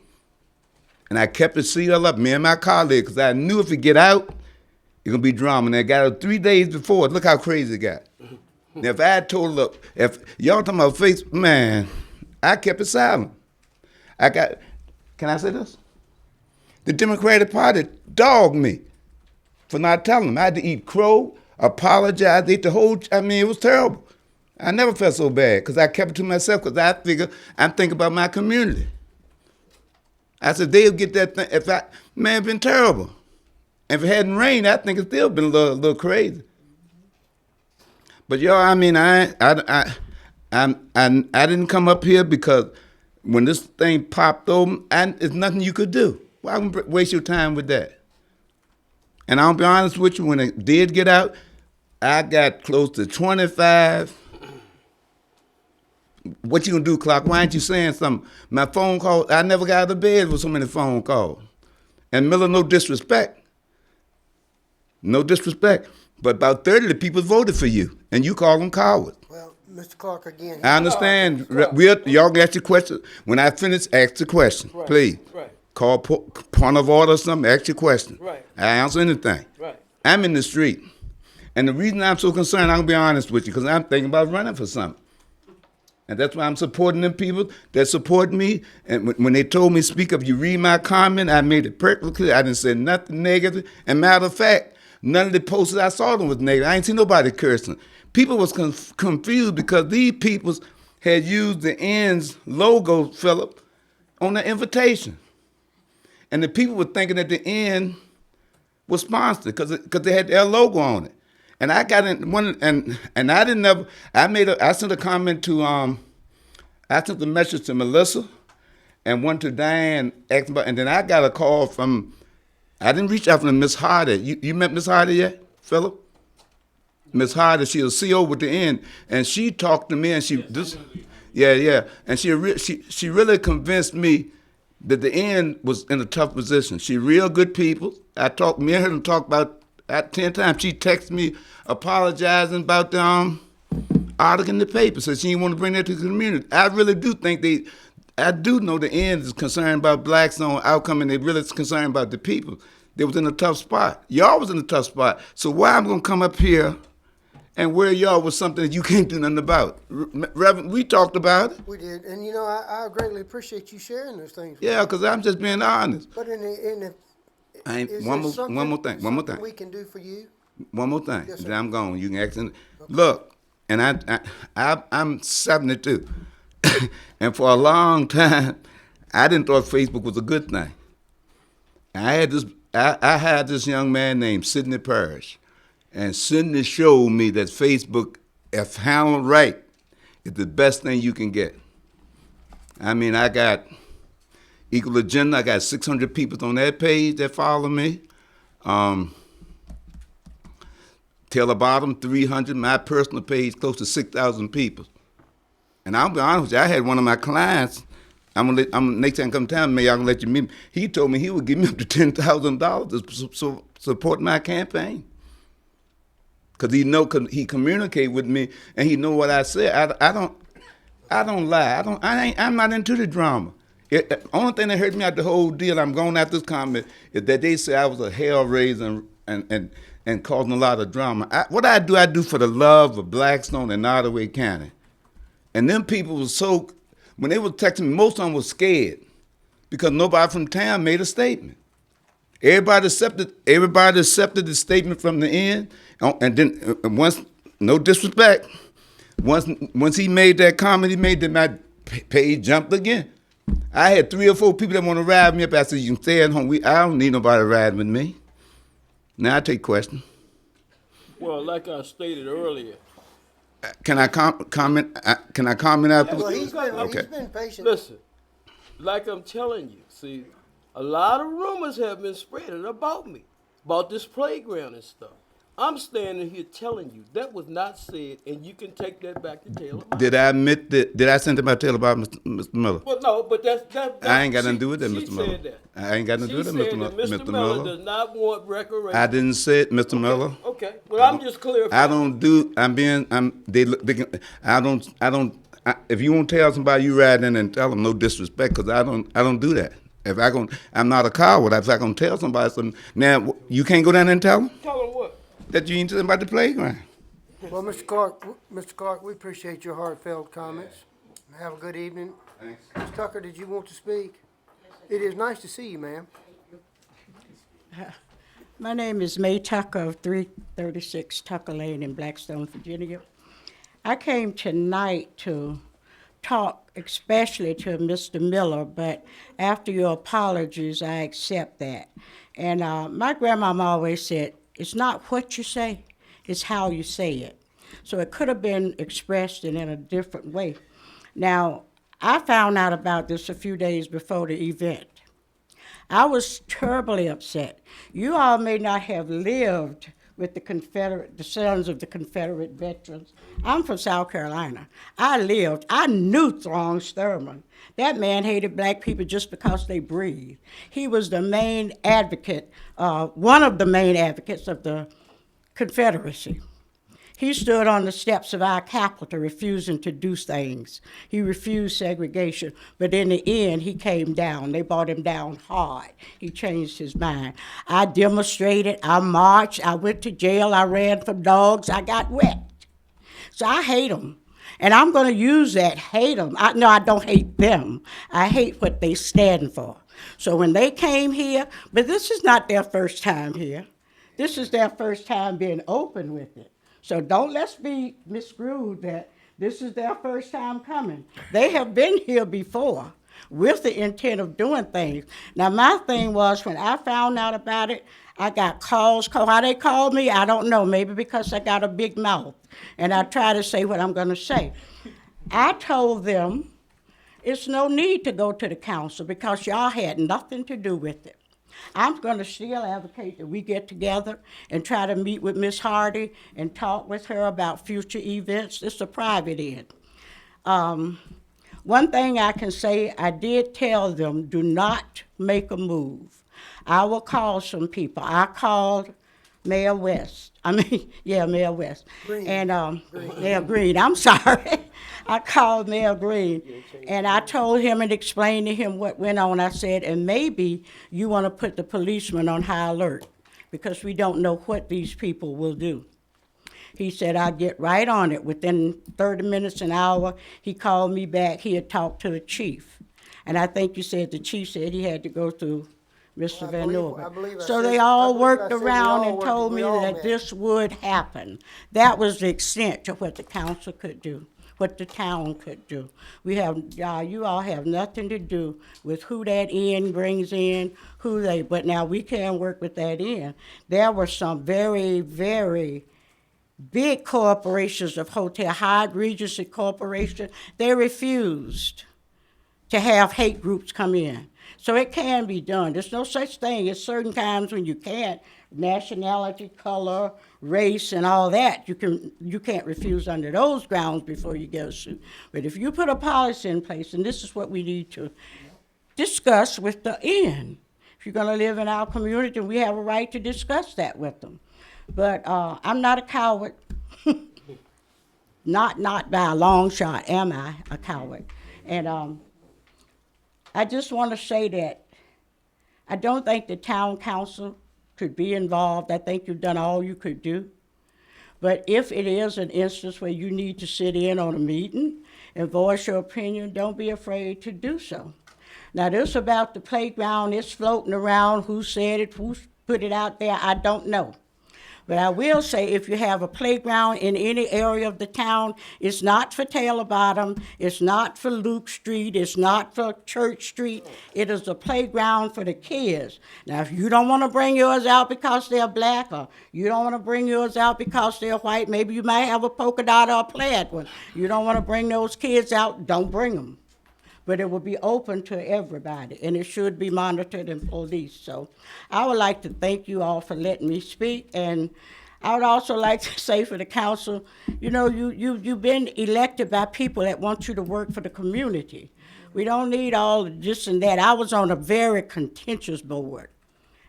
[SPEAKER 13] And I kept it sealed up, me and my colleague, because I knew if it get out, it's going to be drama. And I got it 3 days before. Look how crazy it got. Now, if I had told up, if y'all talking about Facebook, man, I kept it silent. Can I say this? The Democratic Party dogged me for not telling them. I had to eat crow, apologize, ate the whole, it was terrible. I never felt so bad because I kept it to myself because I figure I'm thinking about my community. I said, they'll get that thing. It's been terrible. If it hadn't rained, I think it's still been a little crazy. But y'all, I didn't come up here because when this thing popped open, there's nothing you could do. Why waste your time with that? And I'll be honest with you, when it did get out, I got close to 25. What you gonna do, Clock? Why ain't you saying something? My phone call, I never got out of bed with so many phone calls. And Miller, no disrespect. No disrespect. But about 30 of the people voted for you, and you call them cowards.
[SPEAKER 1] Well, Mr. Clark, again.
[SPEAKER 13] I understand. Y'all can ask your question. When I finish, ask the question,
[SPEAKER 8] Right,
[SPEAKER 13] please.
[SPEAKER 8] right.
[SPEAKER 13] Call point of order or something, ask your question.
[SPEAKER 8] Right.
[SPEAKER 13] I answer anything.
[SPEAKER 8] Right.
[SPEAKER 13] I'm in the street. And the reason I'm so concerned, I'm going to be honest with you, because I'm thinking about running for something. And that's why I'm supporting them people that support me. And when they told me speak up, you read my comment, I made it perfectly clear. I didn't say nothing negative. And matter of fact, none of the posts I saw them was negative. I ain't seen nobody cursing. People was confused because these people had used the ends logo, Philip, on the invitation. And the people were thinking that the end was sponsored because they had their logo on it. And I got in one, and I didn't never. I sent a comment to I sent a message to Melissa, and one to Diane, and then I got a call from. I didn't reach out from Miss Hardy. You met Miss Hardy yet, Philip? Miss Hardy, she was CO with the end, and she talked to me, and and she really convinced me that the end was in a tough position. She real good people. Me and her talked about. 10 times she texted me apologizing about the article in the paper, so she didn't want to bring that to the community. I really do think I do know the end is concerned about blacks on outcome, and they really is concerned about the people. They was in a tough spot. Y'all was in a tough spot. So why I'm gonna come up here and wear y'all with something that you can't do nothing about? Reverend, we talked about it.
[SPEAKER 1] We did, and I greatly appreciate you sharing those things.
[SPEAKER 13] Yeah, because I'm just being honest.
[SPEAKER 1] But
[SPEAKER 13] One more thing.
[SPEAKER 1] We can do for you.
[SPEAKER 13] One more thing.
[SPEAKER 1] Yes, sir.
[SPEAKER 13] Then I'm gone. You can ask. Look, and I'm 72, and for a long time, I didn't thought Facebook was a good thing. I had this young man named Sidney Parrish, and Sidney showed me that Facebook, if handled right, is the best thing you can get. I got Equal Agenda. I got 600 people on that page that follow me. Taylor Bottom, 300. My personal page, close to 6,000 people. And I'll be honest with you, I had one of my clients. Next time I come to town, maybe I can let you meet him. He told me he would give me up to $10,000 to support my campaign. Cause he communicate with me and he know what I said. I don't lie. I'm not into the drama. The only thing that hurt me out the whole deal, I'm going after this comment, is that they say I was a hell-raiser and causing a lot of drama. What I do for the love of Blackstone and Nottoway County. And them people was when they were texting me, most of them was scared because nobody from town made a statement. Everybody accepted the statement from the end, and then once, no disrespect, once he made that comment, he made that my page jumped again. I had 3 or 4 people that want to ride me up. I said, you can stay at home. I don't need nobody riding with me. Now I take questions.
[SPEAKER 8] Well, like I stated earlier,
[SPEAKER 13] Can I comment? Can I comment after?
[SPEAKER 1] Well, he's
[SPEAKER 13] Okay.
[SPEAKER 1] been patient.
[SPEAKER 8] listen, like I'm telling you, see, a lot of rumors have been spreading about me, about this playground and stuff. I'm standing here telling you that was not said, and you can take that back to Taylor.
[SPEAKER 13] Did I admit that? Did I send him my tale about Mr. Miller?
[SPEAKER 8] Well, no, but that
[SPEAKER 13] I ain't got nothing to do with that,
[SPEAKER 8] she
[SPEAKER 13] Mr. Miller.
[SPEAKER 8] said that.
[SPEAKER 13] I ain't got nothing to do with that,
[SPEAKER 8] She said that Mr. Miller does not want recreation.
[SPEAKER 13] I didn't say it, Mr. Miller.
[SPEAKER 8] Okay, well, I'm just clarifying.
[SPEAKER 13] I don't do. If you want to tell somebody you riding in and tell them no disrespect, because I don't do that. If I'm not a coward. If I gonna tell somebody something, now you can't go down there and tell them
[SPEAKER 8] Tell them what?
[SPEAKER 13] that you ain't talking about the playground.
[SPEAKER 1] Well, Mr. Clark, we appreciate your heartfelt comments. Have a good evening.
[SPEAKER 13] Thanks.
[SPEAKER 1] Ms. Tucker, did you want to speak? It is nice to see you, ma'am.
[SPEAKER 14] My name is May Tucker of 336 Tucker Lane in Blackstone, Virginia. I came tonight to talk especially to Mr. Miller, but after your apologies, I accept that. And my grandmama always said, it's not what you say, it's how you say it. So it could have been expressed in a different way. Now, I found out about this a few days before the event. I was terribly upset. You all may not have lived with the Sons of the Confederate Veterans. I'm from South Carolina. I knew Throng Thurman. That man hated black people just because they breathed. He was the main advocate, one of the main advocates of the Confederacy. He stood on the steps of our Capitol refusing to do things. He refused segregation, but in the end, he came down. They brought him down hard. He changed his mind. I demonstrated, I marched, I went to jail, I ran from dogs, I got wet. So I hate them. And I'm gonna use that, hate them. No, I don't hate them. I hate what they stand for. So when they came here, but this is not their first time here. This is their first time being open with it. So don't let's be misconstrued that this is their first time coming. They have been here before with the intent of doing things. Now, my thing was when I found out about it, I got calls. How they called me, I don't know. Maybe because I got a big mouth and I try to say what I'm going to say. I told them it's no need to go to the council because y'all had nothing to do with it. I'm going to still advocate that we get together and try to meet with Miss Hardy and talk with her about future events. It's a private end. One thing I can say, I did tell them, do not make a move. I will call some people. I called Mayor West. Mayor West.
[SPEAKER 1] Green.
[SPEAKER 14] And Mayor Green, I'm sorry. I called Mayor Green, and I told him and explained to him what went on. I said, and maybe you want to put the policemen on high alert because we don't know what these people will do. He said, I'll get right on it. Within 30 minutes, an hour, he called me back. He had talked to the chief. And I think you said the chief said he had to go through Mr. Van Norman. So they all worked around and told me that this would happen. That was the extent to what the council could do, what the town could do. You all have nothing to do with who that end brings in, but now we can work with that end. There were some very, very big corporations of hotel, Hyatt Regency Corporation, they refused to have hate groups come in. So it can be done. There's no such thing. There's certain times when you can't, nationality, color, race, and all that, you can't refuse under those grounds before you get a suit. But if you put a policy in place, and this is what we need to discuss with the end. If you're gonna live in our community, we have a right to discuss that with them. But I'm not a coward. Not by a long shot am I a coward. And I just want to say that I don't think the town council could be involved. I think you've done all you could do. But if it is an instance where you need to sit in on a meeting and voice your opinion, don't be afraid to do so. Now, this about the playground, it's floating around. Who said it? Who put it out there? I don't know. But I will say, if you have a playground in any area of the town, it's not for Taylor Bottom, it's not for Luke Street, it's not for Church Street. It is a playground for the kids. Now, if you don't want to bring yours out because they're black, or you don't want to bring yours out because they're white, maybe you might have a polka dot or a plaid one. You don't want to bring those kids out, don't bring them. But it will be open to everybody, and it should be monitored and policed. So I would like to thank you all for letting me speak, and I would also like to say for the council, you know, you've been elected by people that want you to work for the community. We don't need all of this and that. I was on a very contentious board,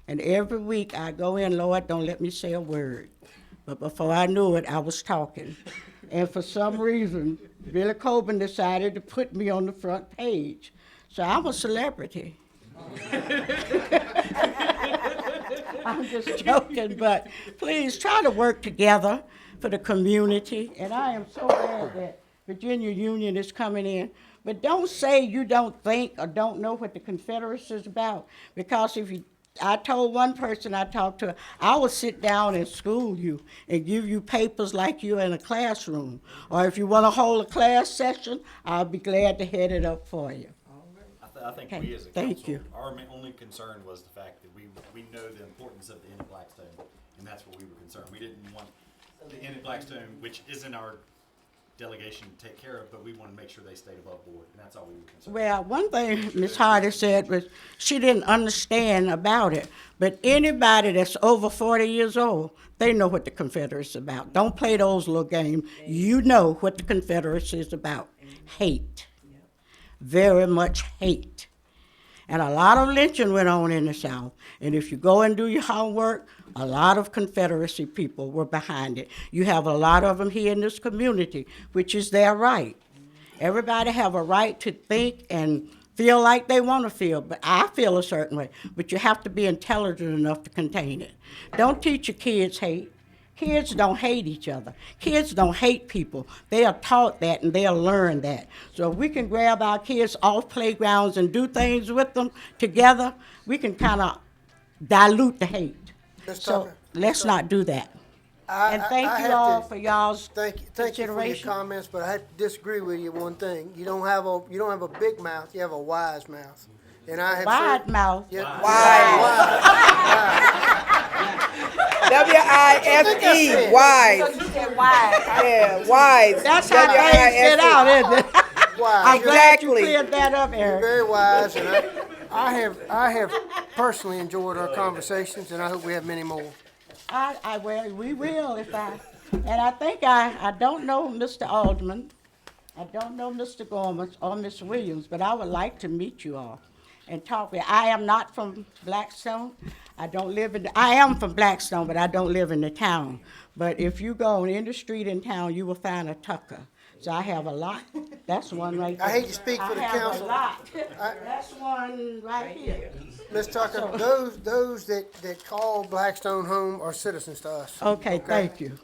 [SPEAKER 14] and every week I go in, Lord, don't let me say a word. But before I knew it, I was talking. And for some reason, Billy Coben decided to put me on the front page. So I'm a celebrity. I'm just joking, but please try to work together for the community. And I am so glad that Virginia Union is coming in. But don't say you don't think or don't know what the Confederacy is about, because if you I told one person I talked to, I will sit down and school you and give you papers like you're in a classroom. Or if you want to hold a class session, I'll be glad to head it up for you.
[SPEAKER 5] I think
[SPEAKER 14] Okay,
[SPEAKER 5] we as a
[SPEAKER 14] thank
[SPEAKER 5] council,
[SPEAKER 14] you.
[SPEAKER 5] our only concern was the fact that we know the importance of the Inn at Blackstone, and that's what we were concerned. We didn't want the Inn at Blackstone, which isn't our delegation to take care of, but we want to make sure they stayed above board, and that's all we were concerned.
[SPEAKER 14] Well, one thing Ms. Hardy said was she didn't understand about it, but anybody that's over 40 years old, they know what the Confederacy is about. Don't play those little games. You know what the Confederacy is about. Hate. Very much hate. And a lot of lynching went on in the South. And if you go and do your homework, a lot of Confederacy people were behind it. You have a lot of them here in this community, which is their right. Everybody have a right to think and feel like they want to feel, but I feel a certain way. But you have to be intelligent enough to contain it. Don't teach your kids hate. Kids don't hate each other. Kids don't hate people. They are taught that and they'll learn that. So if we can grab our kids off playgrounds and do things with them together, we can kind of dilute the hate.
[SPEAKER 1] Ms.
[SPEAKER 14] So
[SPEAKER 1] Tucker,
[SPEAKER 14] let's not do that. And thank
[SPEAKER 1] I
[SPEAKER 14] you
[SPEAKER 1] have
[SPEAKER 14] all
[SPEAKER 1] to-
[SPEAKER 14] for y'all's
[SPEAKER 1] Thank you for your
[SPEAKER 14] consideration.
[SPEAKER 1] comments, but I have to disagree with you one thing. You don't have a big mouth, you have a wise mouth. And I have
[SPEAKER 14] Wide
[SPEAKER 1] served-
[SPEAKER 14] mouth.
[SPEAKER 1] Yeah,
[SPEAKER 12] W-I-S-E, wise. Yeah, wise.
[SPEAKER 14] That's how things get out, isn't it? I'm glad you
[SPEAKER 12] Exactly.
[SPEAKER 14] cleared that up, Eric.
[SPEAKER 1] Very wise, and I have personally enjoyed our conversations, and I hope we have many more.
[SPEAKER 14] Well, we will and I think I don't know Mr. Alderman, I don't know Mr. Gorman or Ms. Williams, but I would like to meet you all and talk with you. I am not from Blackstone. I am from Blackstone, but I don't live in the town. But if you go on any street in town, you will find a Tucker. So I have a lot. That's one right there.
[SPEAKER 1] I hate to speak for the council.
[SPEAKER 14] I have a lot. That's one right here.
[SPEAKER 1] Ms. Tucker, those that call Blackstone home are citizens to us.
[SPEAKER 14] Okay, thank you.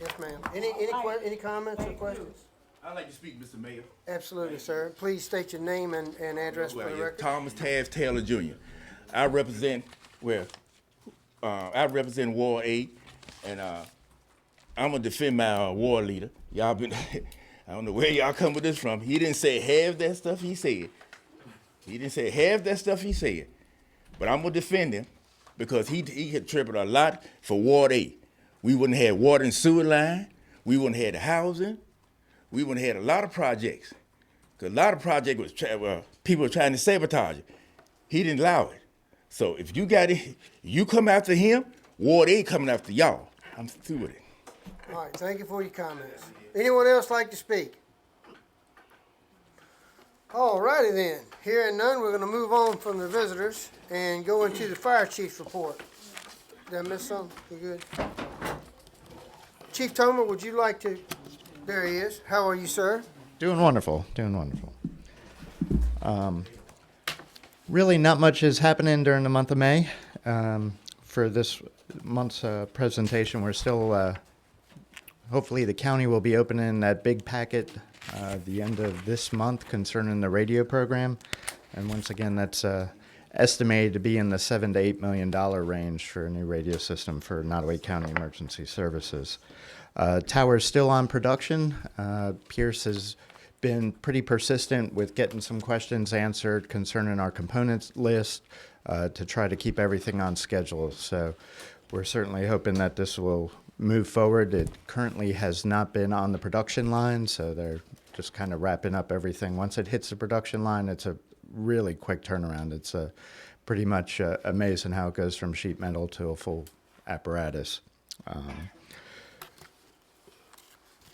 [SPEAKER 1] Yes, ma'am. Any comments or questions?
[SPEAKER 4] I'd like to speak, Mr. Mayor.
[SPEAKER 1] Absolutely, sir. Please state your name and address for the record.
[SPEAKER 4] Thomas Taft Taylor Jr. I represent Ward 8, and I'm gonna defend my ward leader. Y'all been, I don't know where y'all come with this from. He didn't say half that stuff he said. But I'm gonna defend him because he contributed a lot for Ward 8. We wouldn't have water and sewer line. We wouldn't have the housing. We wouldn't have a lot of projects. Because a lot of projects was people were trying to sabotage it. He didn't allow it. So if you got it, you come after him, Ward 8 coming after y'all. I'm through with it.
[SPEAKER 1] All right, thank you for your comments. Anyone else like to speak? All righty then. Hearing none, we're gonna move on from the visitors and go into the fire chief's report. Did I miss something? You good? Chief Tomer, would you like to, there he is. How are you, sir?
[SPEAKER 15] Doing wonderful. Really not much is happening during the month of May. For this month's presentation, we're still, hopefully the county will be opening that big packet the end of this month concerning the radio program. And once again, that's estimated to be in the $7 to $8 million range for a new radio system for Nottaway County Emergency Services. Tower is still on production. Pierce has been pretty persistent with getting some questions answered concerning our components list to try to keep everything on schedule. So we're certainly hoping that this will move forward. It currently has not been on the production line, so they're just kind of wrapping up everything. Once it hits the production line, it's a really quick turnaround. It's pretty much amazing how it goes from sheet metal to a full apparatus.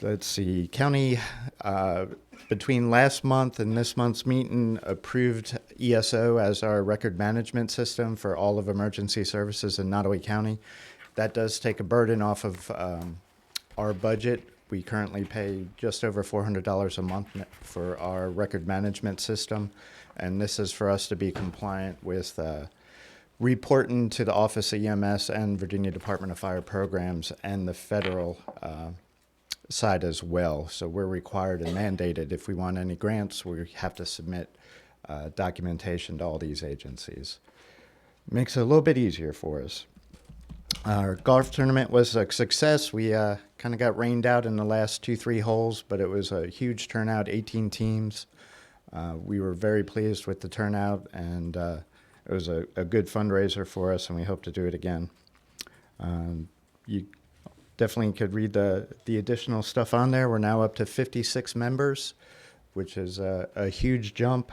[SPEAKER 15] Let's see, county, between last month and this month's meeting, approved ESO as our record management system for all of emergency services in Nottaway County. That does take a burden off of our budget. We currently pay just over $400 a month for our record management system, and this is for us to be compliant with reporting to the Office of EMS and Virginia Department of Fire Programs and the federal side as well. So we're required and mandated if we want any grants, we have to submit documentation to all these agencies. Makes it a little bit easier for us. Our golf tournament was a success. We kind of got rained out in the last 2-3 holes, but it was a huge turnout, 18 teams. We were very pleased with the turnout, and it was a good fundraiser for us, and we hope to do it again. You definitely could read the additional stuff on there. We're now up to 56 members, which is a huge jump.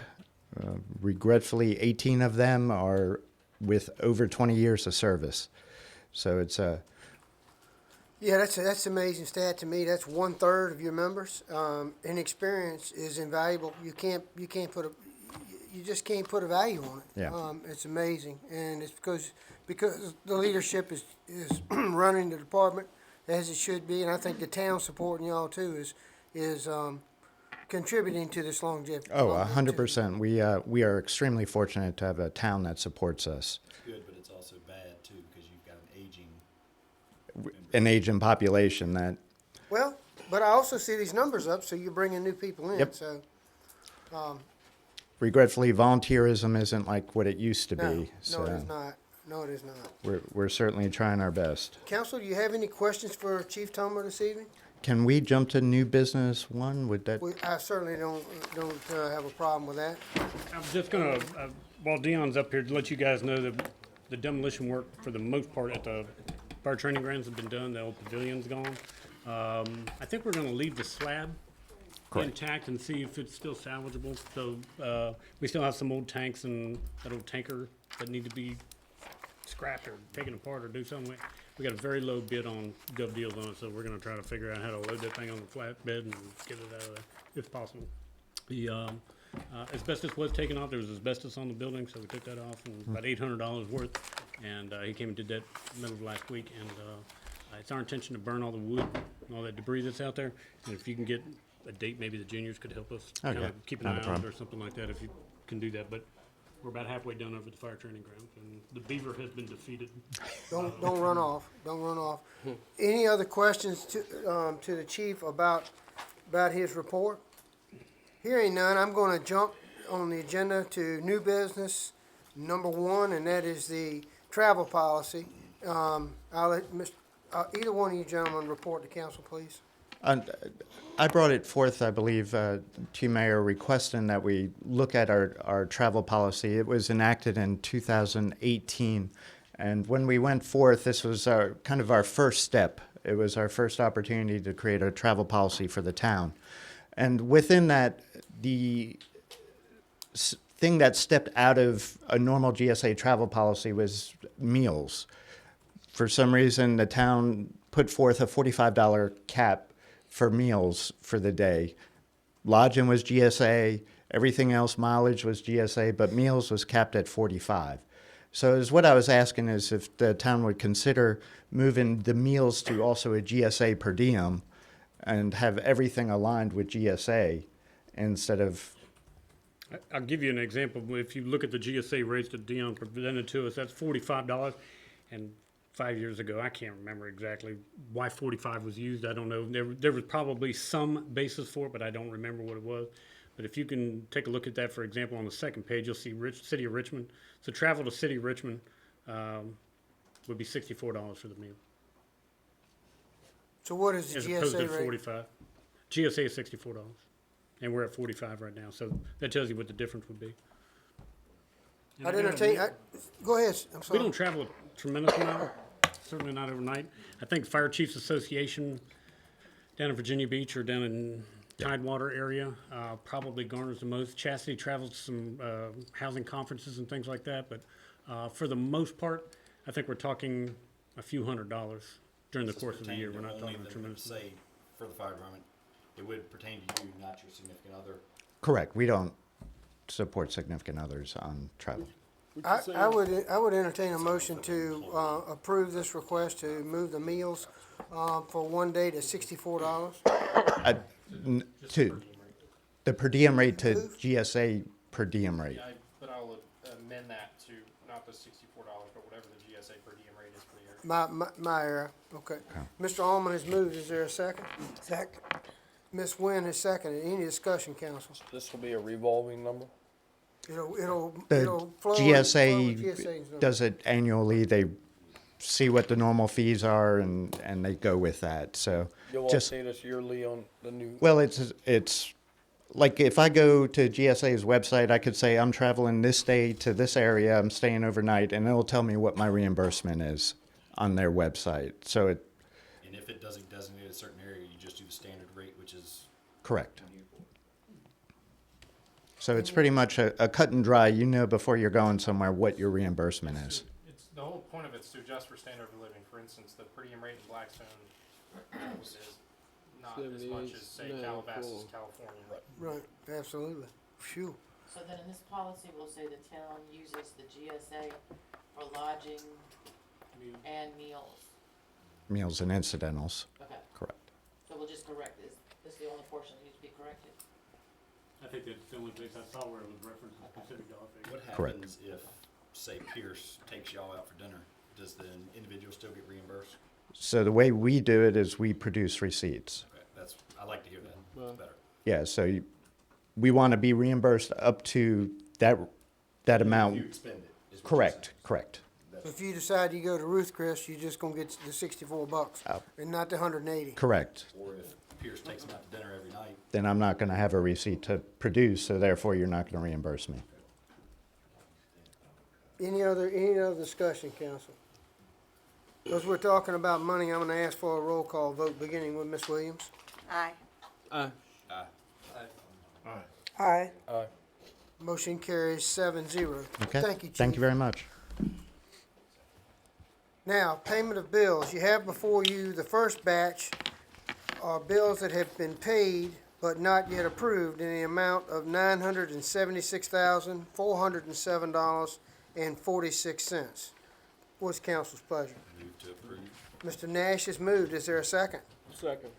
[SPEAKER 15] Regretfully, 18 of them are with over 20 years of service. So it's
[SPEAKER 1] Yeah, that's an amazing stat to me. That's 1/3 of your members. And experience is invaluable. You just can't put a value on it.
[SPEAKER 15] Yeah.
[SPEAKER 1] It's amazing, and it's because the leadership is running the department as it should be, and I think the town supporting y'all too is contributing to this longevity.
[SPEAKER 15] Oh, 100%. We are extremely fortunate to have a town that supports us.
[SPEAKER 5] It's good, but it's also bad too, because you've got
[SPEAKER 15] An aging population that.
[SPEAKER 1] Well, but I also see these numbers up, so you're bringing new people in.
[SPEAKER 15] Yep.
[SPEAKER 1] So,
[SPEAKER 15] Regretfully, volunteerism isn't like what it used to be.
[SPEAKER 1] No, it is not. No, it is not.
[SPEAKER 15] We're certainly trying our best.
[SPEAKER 1] Council, do you have any questions for Chief Tomer this evening?
[SPEAKER 15] Can we jump to new business one? Would that?
[SPEAKER 1] I certainly don't have a problem with that.
[SPEAKER 6] I'm just gonna, while Dion's up here, to let you guys know that the demolition work, for the most part, at the fire training grounds have been done. The old pavilion's gone. I think we're gonna leave the slab intact and see if it's still salvageable. So we still have some old tanks and that old tanker that need to be scrapped or taken apart or do something with. We got a very low bid on gov deals on it, so we're gonna try to figure out how to load that thing on the flatbed and get it out of there if possible. The asbestos was taken off. There was asbestos on the building, so we took that off, and about $800 worth. And he came and did that middle of last week. And it's our intention to burn all the wood and all that debris that's out there. And if you can get a date, maybe the juniors could help us kinda keep an eye on it or something like that, if you can do that. But we're about halfway done over at the fire training ground, and the beaver has been defeated.
[SPEAKER 1] Don't run off. Don't run off. Any other questions to the chief about his report? Hearing none, I'm going to jump on the agenda to new business number 1, and that is the travel policy. I'll let either one of you gentlemen report to council, please.
[SPEAKER 15] I brought it forth, I believe, to Mayor, requesting that we look at our travel policy. It was enacted in 2018, and when we went forth, this was kind of our first step. It was our first opportunity to create a travel policy for the town. And within that, the thing that stepped out of a normal GSA travel policy was meals. For some reason, the town put forth a $45 cap for meals for the day. Lodging was GSA, everything else, mileage was GSA, but meals was capped at $45. So is what I was asking is if the town would consider moving the meals to also a GSA per diem and have everything aligned with GSA instead of.
[SPEAKER 6] I'll give you an example. If you look at the GSA rates that Dion presented to us, that's $45. And 5 years ago, I can't remember exactly why 45 was used. I don't know. There was probably some basis for it, but I don't remember what it was. But if you can take a look at that, for example, on the second page, you'll see City of Richmond. So travel to City of Richmond would be $64 for the meal,
[SPEAKER 1] So what is the
[SPEAKER 6] as opposed to
[SPEAKER 1] GSA rate?
[SPEAKER 6] 45. GSA is $64, and we're at 45 right now. So that tells you what the difference would be. And
[SPEAKER 1] I'd
[SPEAKER 6] I gotta
[SPEAKER 1] entertain,
[SPEAKER 6] admit,
[SPEAKER 1] go ahead, I'm
[SPEAKER 6] we
[SPEAKER 1] sorry.
[SPEAKER 6] don't travel a tremendous amount, certainly not overnight. I think Fire Chiefs Association down in Virginia Beach or down in Tidewater area probably garners the most. Chastity travels to some housing conferences and things like that, but for the most part, I think we're talking a few $100s during the course of the year. We're not talking a tremendous.
[SPEAKER 5] Say, for the fire department, it would pertain to you, not your significant other.
[SPEAKER 15] Correct. We don't support significant others on travel.
[SPEAKER 1] I would entertain a motion to approve this request to move the meals for one day to $64.
[SPEAKER 15] To the per diem rate to GSA per diem rate.
[SPEAKER 16] But I'll amend that to not the $64, but whatever the GSA per diem rate is for the area.
[SPEAKER 1] My error, okay. Mr. Almond has moved, is there a second? Second. Ms. Nguyen has seconded, any discussion, council?
[SPEAKER 7] This will be a revolving number?
[SPEAKER 1] It'll
[SPEAKER 15] The
[SPEAKER 1] flow.
[SPEAKER 15] GSA does it annually. They see what the normal fees are and they go with that. So
[SPEAKER 7] You'll
[SPEAKER 15] just
[SPEAKER 7] update us yearly on the new.
[SPEAKER 15] well, it's like if I go to GSA's website, I could say I'm traveling this day to this area. I'm staying overnight, and it'll tell me what my reimbursement is on their website. So it
[SPEAKER 5] And if it doesn't designate a certain area, you just do the standard rate, which is.
[SPEAKER 15] correct. So it's pretty much a cut and dry. You know before you're going somewhere what your reimbursement is.
[SPEAKER 16] It's, the whole point of it is to adjust for standard of living. For instance, the per diem rate in Blackstone is not as much as, say, Calabasas, California.
[SPEAKER 1] Right, absolutely. Phew.
[SPEAKER 3] So then in this policy, we'll say the town uses the GSA for lodging and meals.
[SPEAKER 15] Meals and incidentals.
[SPEAKER 3] Okay,
[SPEAKER 15] Correct.
[SPEAKER 3] so we'll just correct this. This is the only portion that needs to be corrected.
[SPEAKER 6] I think that's the only place I saw where it was referenced a specific dollar figure.
[SPEAKER 5] What
[SPEAKER 15] Correct.
[SPEAKER 5] happens if, say, Pierce takes y'all out for dinner? Does the individual still get reimbursed?
[SPEAKER 15] So the way we do it is we produce receipts.
[SPEAKER 5] Okay, I like to hear that. It's better.
[SPEAKER 15] Yeah, so we want to be reimbursed up to that amount.
[SPEAKER 5] If you expend it. Is what you're
[SPEAKER 15] Correct,
[SPEAKER 5] saying.
[SPEAKER 15] correct.
[SPEAKER 1] If you decide you go to Ruth Chris, you're just gonna get the $64
[SPEAKER 15] Oh.
[SPEAKER 1] and not the 180.
[SPEAKER 15] Correct.
[SPEAKER 5] Or if Pierce takes them out to dinner every night.
[SPEAKER 15] Then I'm not going to have a receipt to produce, so therefore you're not going to reimburse me.
[SPEAKER 1] Any other discussion, council? Because we're talking about money, I'm gonna ask for a roll call vote, beginning with Ms. Williams.
[SPEAKER 11] Aye.
[SPEAKER 8] Aye.
[SPEAKER 12] Aye.
[SPEAKER 7] Aye.
[SPEAKER 1] Motion carries 7-0.
[SPEAKER 15] Okay?
[SPEAKER 1] Thank you, Chief.
[SPEAKER 15] Thank you very much.
[SPEAKER 1] Now, payment of bills. You have before you the first batch are bills that have been paid but not yet approved in the amount of $976,407.46. What's council's pleasure?
[SPEAKER 5] Move to approve.
[SPEAKER 1] Mr. Nash has moved. Is there a second?
[SPEAKER 8] Second.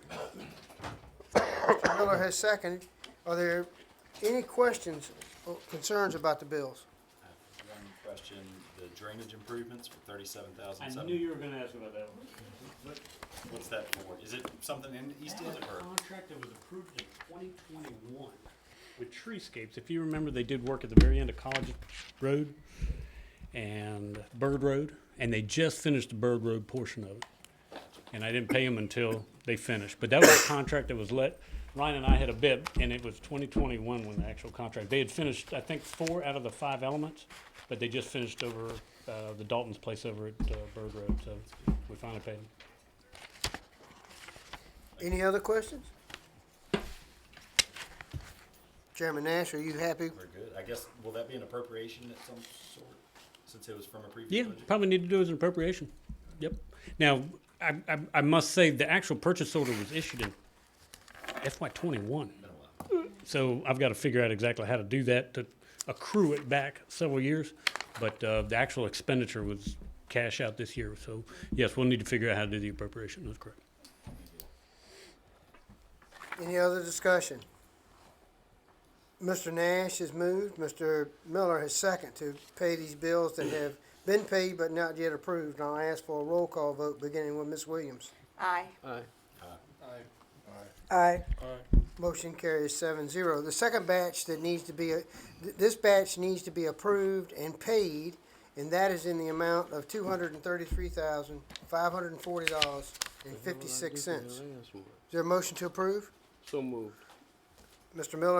[SPEAKER 1] Mr. Miller has seconded. Are there any questions or concerns about the bills?
[SPEAKER 5] I have one question, the drainage improvements for
[SPEAKER 6] I
[SPEAKER 5] $37,700.
[SPEAKER 6] knew you were going to ask about that one.
[SPEAKER 5] What's that for? Is it something in East
[SPEAKER 6] That was
[SPEAKER 5] End
[SPEAKER 6] a
[SPEAKER 5] or?
[SPEAKER 6] contract that was approved in 2021 with Treescapes. If you remember, they did work at the very end of College Road and Bird Road, and they just finished the Bird Road portion of it. And I didn't pay them until they finished. But that was a contract that was Ryan and I had a bid, and it was 2021 when the actual contract. They had finished, I think, 4 out of the 5 elements, but they just finished over the Dalton's place over at Bird Road, so we finally paid them.
[SPEAKER 1] Any other questions? Chairman Nash, are you happy?
[SPEAKER 5] We're good. I guess, will that be an appropriation at some sort, since it was from a previous
[SPEAKER 6] Yeah,
[SPEAKER 5] budget?
[SPEAKER 6] probably need to do as an appropriation. Yep. Now, I must say, the actual purchase order was issued in FY '21.
[SPEAKER 5] Been a while.
[SPEAKER 6] So I've got to figure out exactly how to do that to accrue it back several years. But the actual expenditure was cash out this year. So yes, we'll need to figure out how to do the appropriation. That's correct.
[SPEAKER 1] Any other discussion? Mr. Nash has moved. Mr. Miller has seconded to pay these bills that have been paid but not yet approved. And I'll ask for a roll call vote, beginning with Ms. Williams.
[SPEAKER 11] Aye.
[SPEAKER 8] Aye.
[SPEAKER 12] Aye.
[SPEAKER 1] Motion carries 7-0. The second batch that needs to be, this batch needs to be approved and paid, and that is in the amount of $233,540.56. Is there a motion to approve?
[SPEAKER 8] So moved.
[SPEAKER 1] Mr. Miller